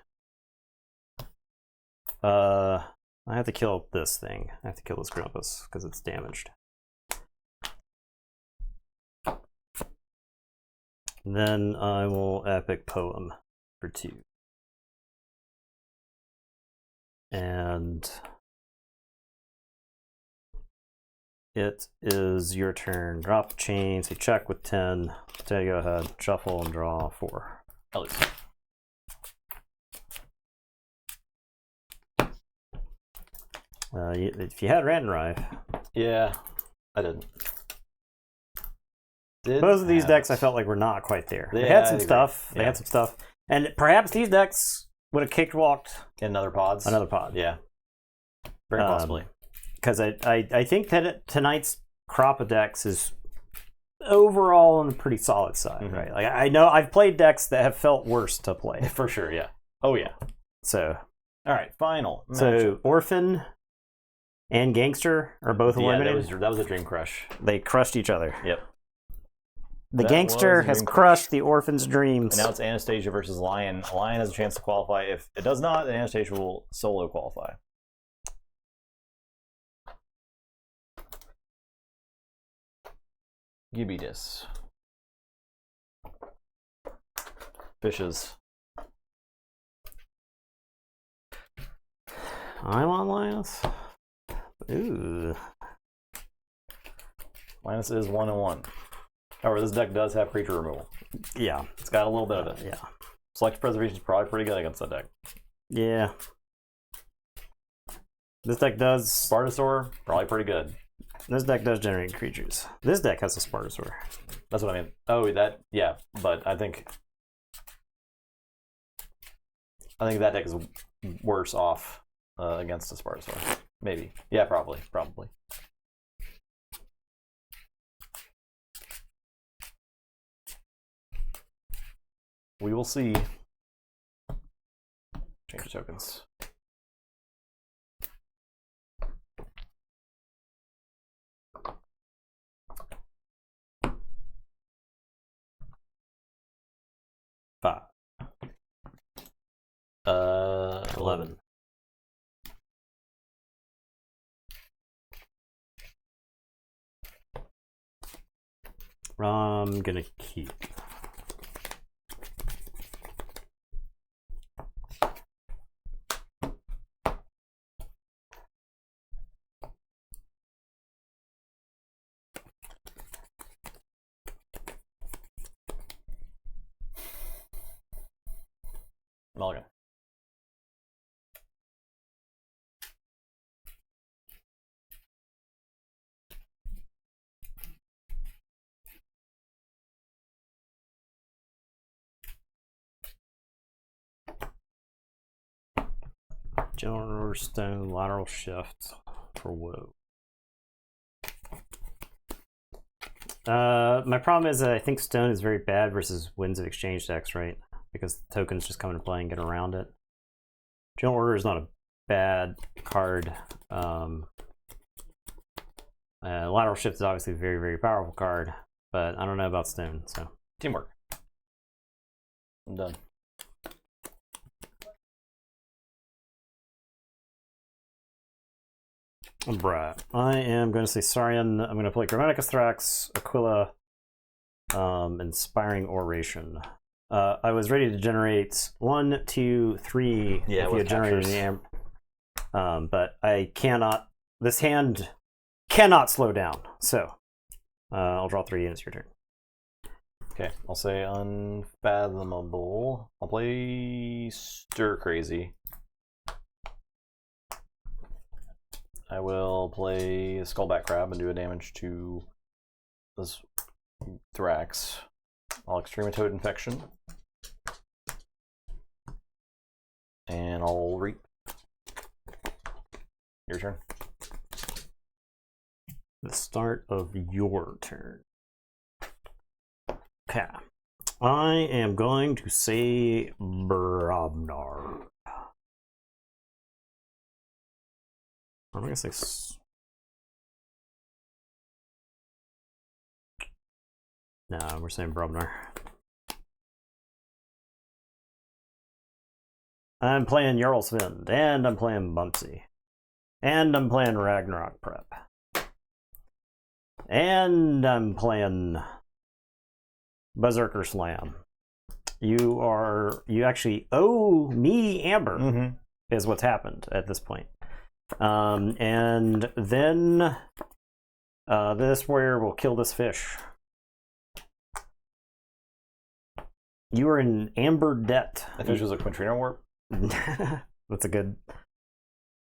I have to kill this thing. I have to kill this Grumpus because it's damaged. Then I will Epic Poem for 2. And it is your turn. Drop chain, say check with 10. Say go ahead, shuffle and draw 4. At least. If you had Rant and Rive. Yeah, I didn't. Most of these decks I felt like were not quite there. They Yeah, had some I agree. stuff. They Yeah. had some stuff. And perhaps these decks would have cakewalked In another pods. another pod. Yeah. Very possibly. Because I think that tonight's crop of decks is overall on the pretty solid side, Mhm. right? Like I know I've played decks that have felt worse to play. For sure, yeah. Oh, yeah. So All right, final so matchup. Orphan and Gangster are both Yeah, eliminated. that was a dream crush. They crushed each other. Yep. The That Gangster was a has dream crushed the Orphan's dreams. And now it's Anastasia versus Lion. Lion has a chance to qualify. If it does not, then Anastasia will solo qualify. Give me this. Fishes. I'm on Linus. Ooh. Linus is 1-1. However, this deck does have creature removal. Yeah. It's got a little bit of it. Yeah. Select Preservation is probably pretty good against that deck. Yeah. This deck does. Spartosaur, probably pretty good. This deck does generate creatures. This deck has a Spartosaur. That's what I mean. Oh, that, yeah, but I think that deck is worse off against a Spartosaur. Maybe. Yeah, probably. We will see. Change the tokens. Five. 11. I'm gonna keep. Mulligan. General Stone, lateral shift for woe. My problem is that I think Stone is very bad versus Winds of Exchange decks, right? Because the tokens just come into play and get around it. General Order is not a bad card. Lateral shift is obviously a very, very powerful card, but I don't know about Stone, so. Teamwork. I'm done. Right. I am going to say Saurian. I'm going to play Grammaticus Thrax, Aquila, Inspiring Oration. I was ready to generate 1, 2, 3 Yeah, if you had generated the but I cannot. This hand cannot slow down. So I'll draw 3 and it's your turn. Okay, I'll say Unfathomable. I'll play Stir Crazy. I will play Skullback Crab and do a damage to this Thrax. I'll Extrematode Infection. And I'll Reap. Your turn. The start of your turn. Okay. I am going to say Brobnar. I'm going to say... No, we're saying Brobnar. I'm playing Jarlsvind, and I'm playing Bumpsy. And I'm playing Ragnarok Prep. And I'm playing Berserker Slam. You actually owe me Amber, is what's happened at this point. And then this warrior will kill this fish. You are in Amber debt. The fish was a Quintrino Warp. That's a good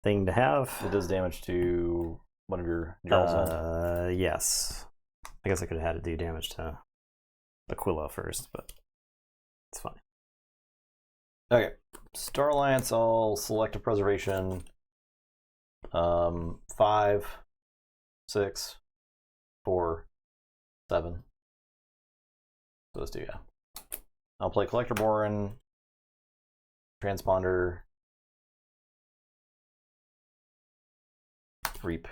thing to have. It does damage to one of your Jarls. Yes. I guess I could have had to do damage to Aquila first, but it's fine. Okay. Star Alliance, I'll select a preservation. 5, 6, 4, 7. Those two, yeah. I'll play Collector Boron, Transponder, Reap.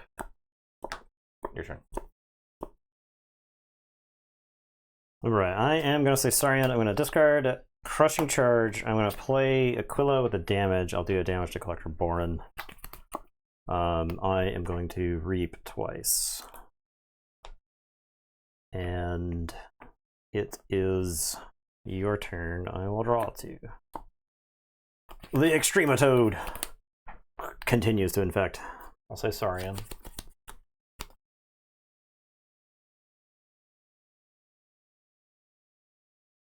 Your turn. Alright, I am going to say Sarian. I'm going to discard Crushing Charge. I'm going to play Aquila with the damage. I'll do a damage to Collector Boron. I am going to Reap twice. And it is your turn. I will draw 2. The Extrematoad continues to infect. I'll say Sarian.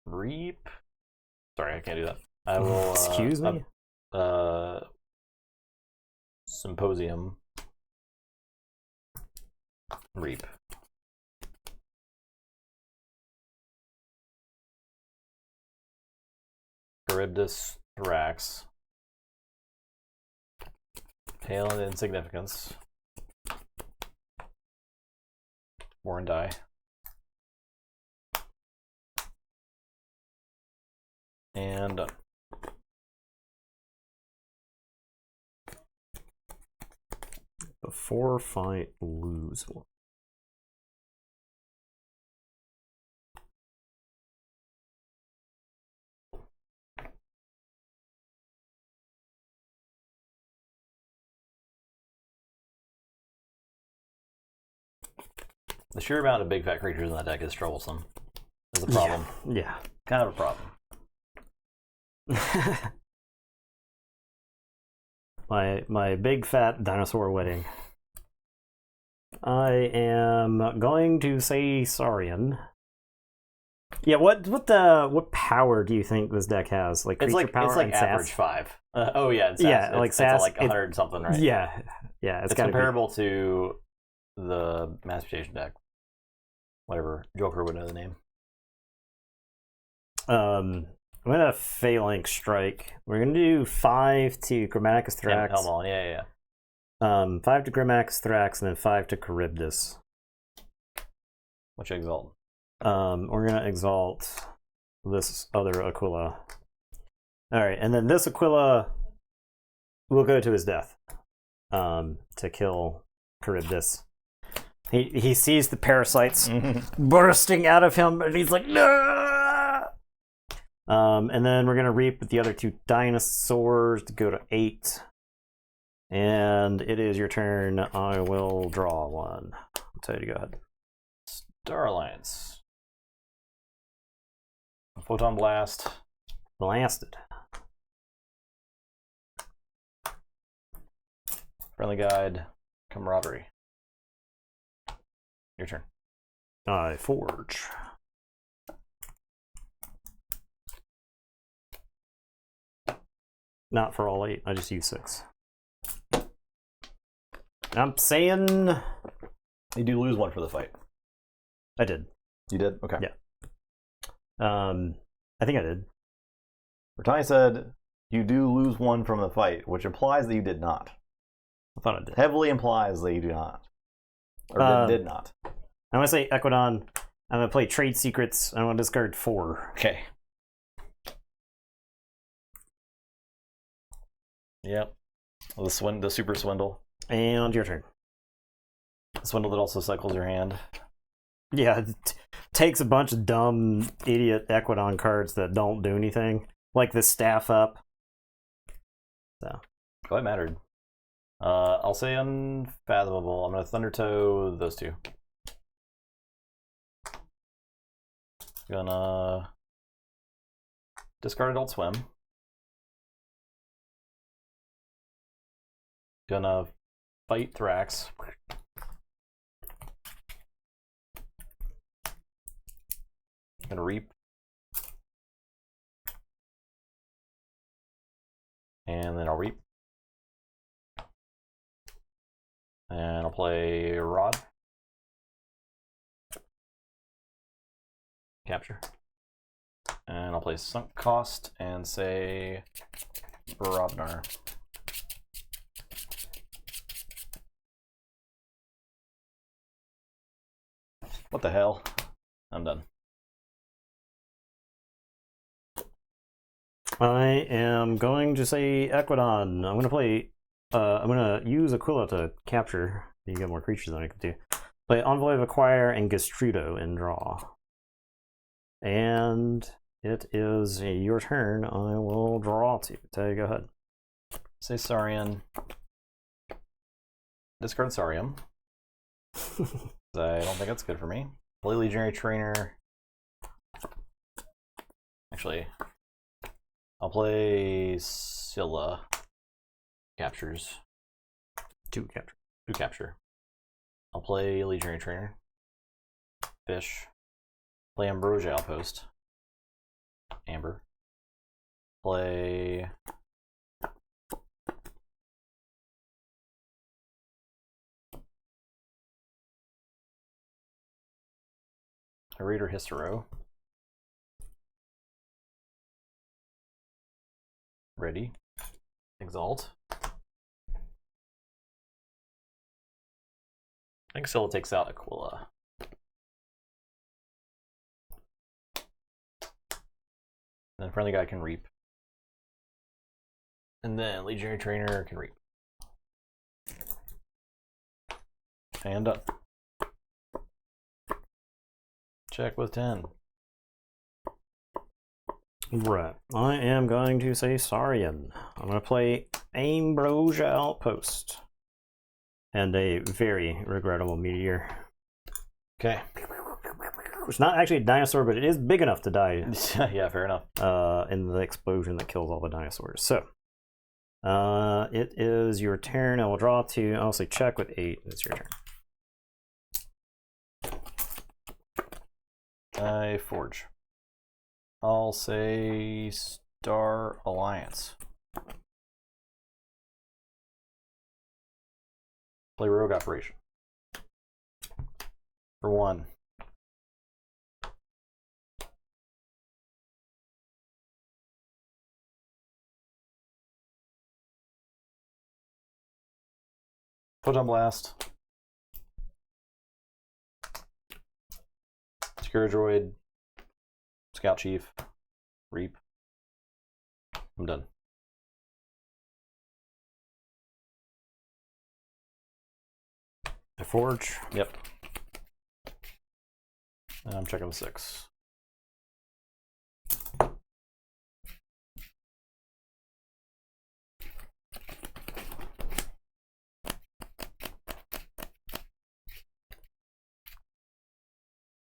Reap. Sorry, I can't do that. I will. Excuse me? Symposium. Reap. Charybdis Thrax. Tail and Insignificance. Warren die. And done. Before fight, lose one. The sheer amount of big fat creatures in that deck is troublesome. Is a problem. Yeah. Kind of a problem. my big fat dinosaur wedding. I am going to say Saurian. Yeah, what power do you think this deck has? Like creature power it's like and average sass? 5. Oh yeah, and sass. Yeah, like sass, It's like 100 something, right? Yeah, It's gotta comparable to the Mass Mutation deck. Whatever, Joker would know the name. I'm gonna Phalanx Strike. We're gonna do 5 to Grammaticus Thrax. Helm, yeah. 5 to Grammaticus Thrax, and then 5 to Charybdis. Which exalt? We're gonna exalt this other Aquila. Alright, and then this Aquila will go to his death. To kill Charybdis. He sees the parasites bursting out of him, and he's like, no! And then we're gonna Reap with the other 2 dinosaurs to go to 8. And it is your turn. I will draw 1. I'll tell you to go ahead. Star Alliance. Photon Blast. Blasted. Friendly Guide. Camaraderie. Your turn. I Forge. Not for all 8. I just use 6. I'm saying You do lose 1 for the fight. I did. You did? Okay. Yeah. I think I did. Bertani said you do lose 1 from the fight, which implies that you did not. I thought I did. Heavily implies that you do not. Or did not. I'm gonna say Equidon. I'm gonna play Trade Secrets. I'm gonna discard 4. Okay. Yep. Well, the super swindle. And your turn. The swindle that also cycles your hand. Yeah, it takes a bunch of dumb idiot Equidon cards that don't do anything, like the Staff Up. So. Oh, it mattered. I'll say Unfathomable. I'm gonna Thundertoe those 2. Gonna discard Adult Swim. Gonna fight Thrax. Gonna Reap. And then I'll Reap. And I'll play Rod. Capture. And I'll play Sunk Cost and say Brobnar. What the hell? I'm done. I am going to say Equidon. I'm gonna play. I'm gonna use Aquila to capture. You get more creatures than I could do. Play Envoy of Acquire and Gestrudo in draw. And it is your turn. I will draw to. So go ahead. Say Saurian. Discard Saurium. I don't think that's good for me. Play Legionary Trainer. Actually, I'll play Scylla. Captures. 2 capture. 2 capture. I'll play Legionary Trainer. Fish. Play Ambrosia Outpost. Amber. Play... a Raider Histero. Ready. Exalt. I think Scylla takes out Aquila. Then friendly guy can reap. And then Legionary Trainer can reap. And done. Check with 10. Right. I am going to say Saurian. I'm going to play Ambrosia Outpost. And a very regrettable meteor. Okay. It's not actually a dinosaur, but it is big enough to die. Yeah, fair enough. In the explosion that kills all the dinosaurs. So, it is your turn. I will draw 2. I'll say check with 8. It's your turn. I forge. I'll say Star Alliance. Play Rogue Operation. For 1. Photon Blast. Secure Droid. Scout Chief. Reap. I'm done. I forge. Yep. And I'm checking with 6.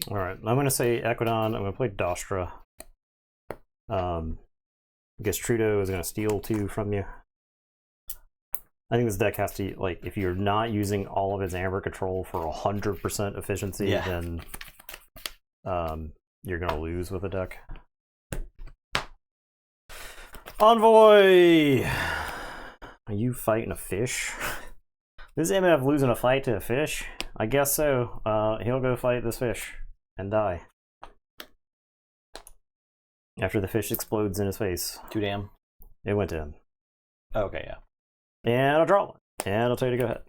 All right, I'm going to say Equidon. I'm going to play Dostra. Gestrudo is going to steal 2 from you. I think this deck has to, like, if you're not using all of its Amber control for 100% efficiency, then you're going to lose with the deck. Envoy! Are you fighting a fish? This MF losing a fight to a fish? I guess so. He'll go fight this fish and die. After the fish explodes in his face. 2 damn. It went to him. Okay, yeah. And I'll draw 1. And I'll tell you to go ahead.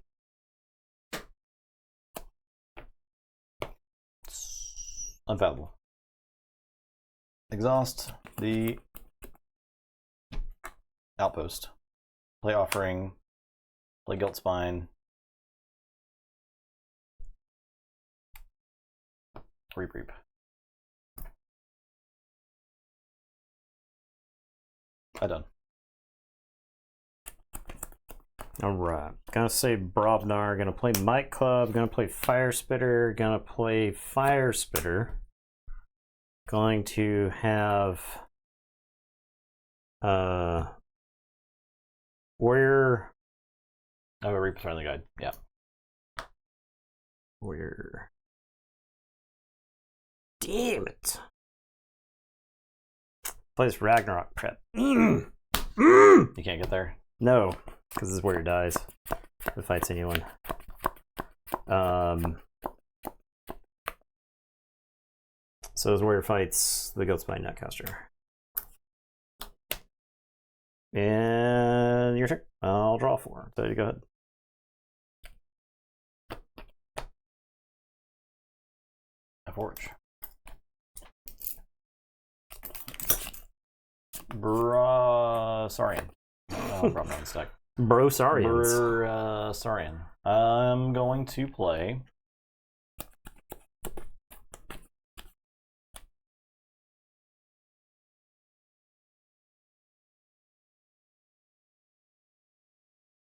Unfathomable. Exhaust the Outpost. Play Offering. Play Guilt Spine. Reap. I done. Alright. Gonna say Brobnar. Gonna play Might Club. Gonna play Fire Spitter. Gonna play Fire Spitter. Going to have Warrior. I have a Reap Friendly Guide. Yeah. Warrior. Damn it. Play this Ragnarok prep. You can't get there? No, because this is where he dies. If it fights anyone. So this warrior fights the Guiltspine Netcaster. And your turn. I'll draw 4. So you go ahead. I forge. Saurian. Probably on the stack. Brosarians. Saurian. I'm going to play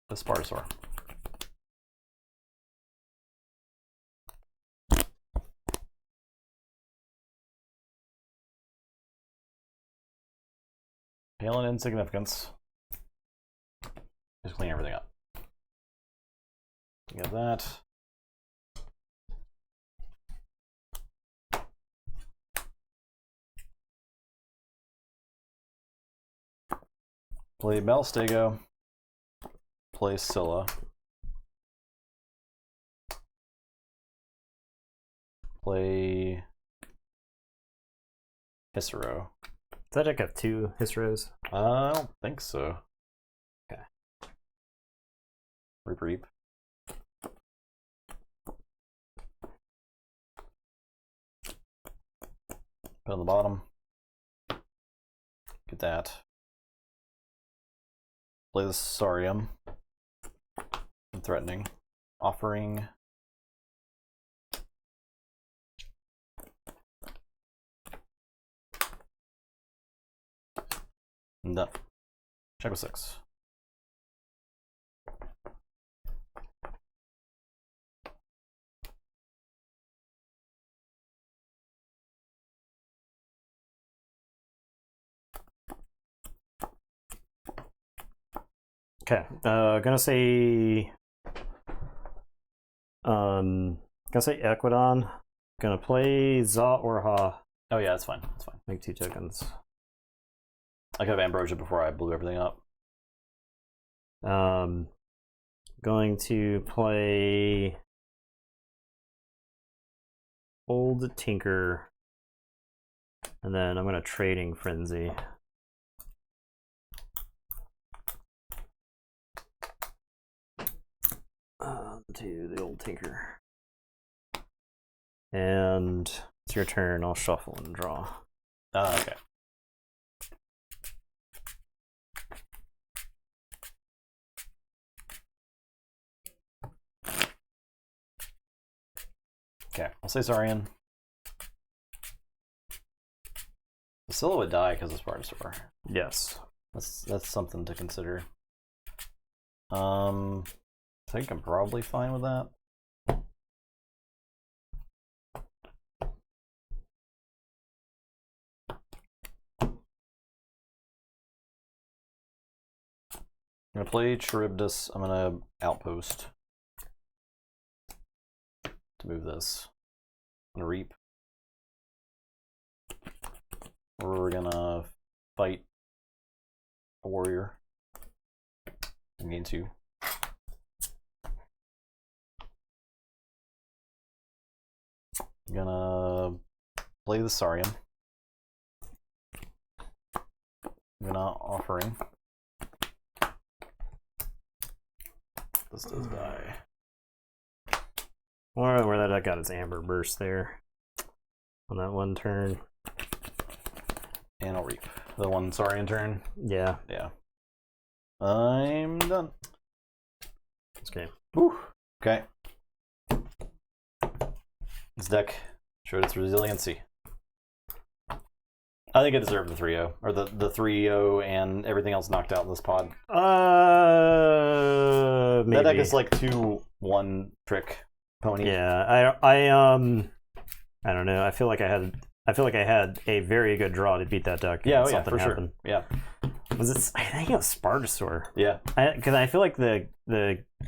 the Spartosaur. Pale and insignificance. Just clean everything up. You got that. Play Belstego. Play Scylla. Play Hissero. Does that deck have 2 Hisseros? I don't think so. Okay. Reap. Put on the bottom. Get that. Play the Saurium. And threatening. Offering. And done. Check with 6. Okay. Gonna say Equidon. Gonna play Za or Ha. Oh yeah, that's fine. That's fine. Make 2 tokens. I could have Ambrosia before I blew everything up. Going to play Old Tinker. And then I'm gonna Trading Frenzy. To the Old Tinker. And it's your turn. I'll shuffle and draw. Okay. Okay, I'll say Saurian. The Scylla would die because of Spartosaur. Yes. That's something to consider. I think I'm probably fine with that. I'm gonna play Charybdis. I'm gonna Outpost to move this. I'm gonna Reap. We're gonna fight a warrior. I'm gain 2. I'm gonna play the Saurian. I'm gonna Offering. This does die. Alright, where that got its Amber Burst there. On that one turn. And I'll Reap. The one Saurian turn. Yeah. Yeah. I'm done. Okay. Whew. Okay. This deck showed its resiliency. I think it deserved the 3-0. Or the 3-0 and everything else knocked out in this pod. Maybe. That deck is like 2 1-trick pony. Yeah, I don't know. I feel like I had a very good draw to beat that deck. Yeah, Something for happened. sure. Yeah. Was it? I think it was Spartosaur. Yeah. Because I feel like the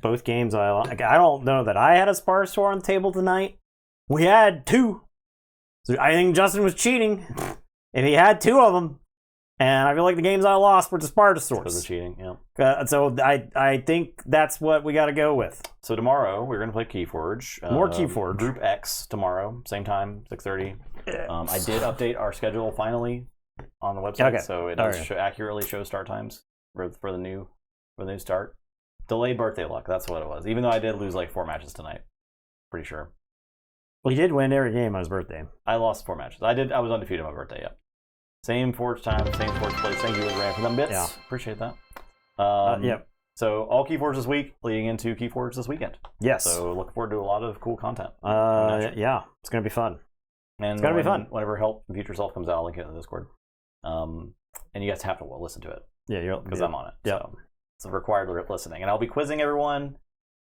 both games I don't know that I had a Spartosaur on the table tonight. We had 2. So I think Justin was cheating if he had 2 of them. And I feel like the games I lost were to Spartosaurs. Because of cheating, yeah. So I think that's what we got to go with. So tomorrow we're gonna play Keyforge. More Keyforge. Group X tomorrow, same time, 6:30. I did update our schedule finally on the website, Okay. so it does accurately show start times for the new start. Delayed birthday luck. That's what it was. Even though I did lose like 4 matches tonight, pretty sure. Well, he did win every game on his birthday. I lost 4 matches. I was undefeated on my birthday. Yeah. Same Forge time, same Forge place. Thank you, Rand, for them bits. Yeah. Appreciate that. Yep. So all Keyforge this week, leading into Keyforge this weekend. Yes. So look forward to a lot of cool content. Yeah, it's gonna be fun. And It's gonna be fun. Whenever Future Self comes out, I'll link it in the Discord. And you guys have to listen to it Yeah, because I'm on it. Yep. So it's a required listening, and I'll be quizzing everyone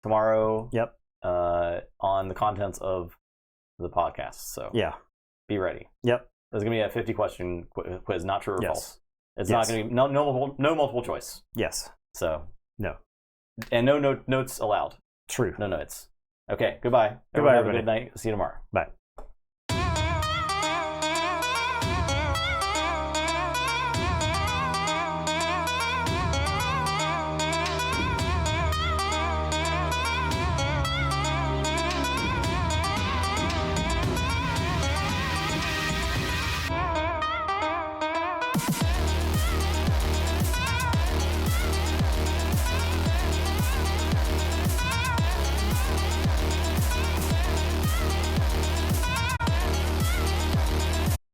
tomorrow. Yep. On the contents of the podcast. So Yeah. be ready. Yep. There's gonna be a 50-question quiz, not true or Yes. false. It's Yes. not gonna be no multiple choice. Yes. So No. and no notes allowed. True. No notes. Okay. Goodbye. Goodbye, Have a everybody. good night. See you tomorrow. Bye.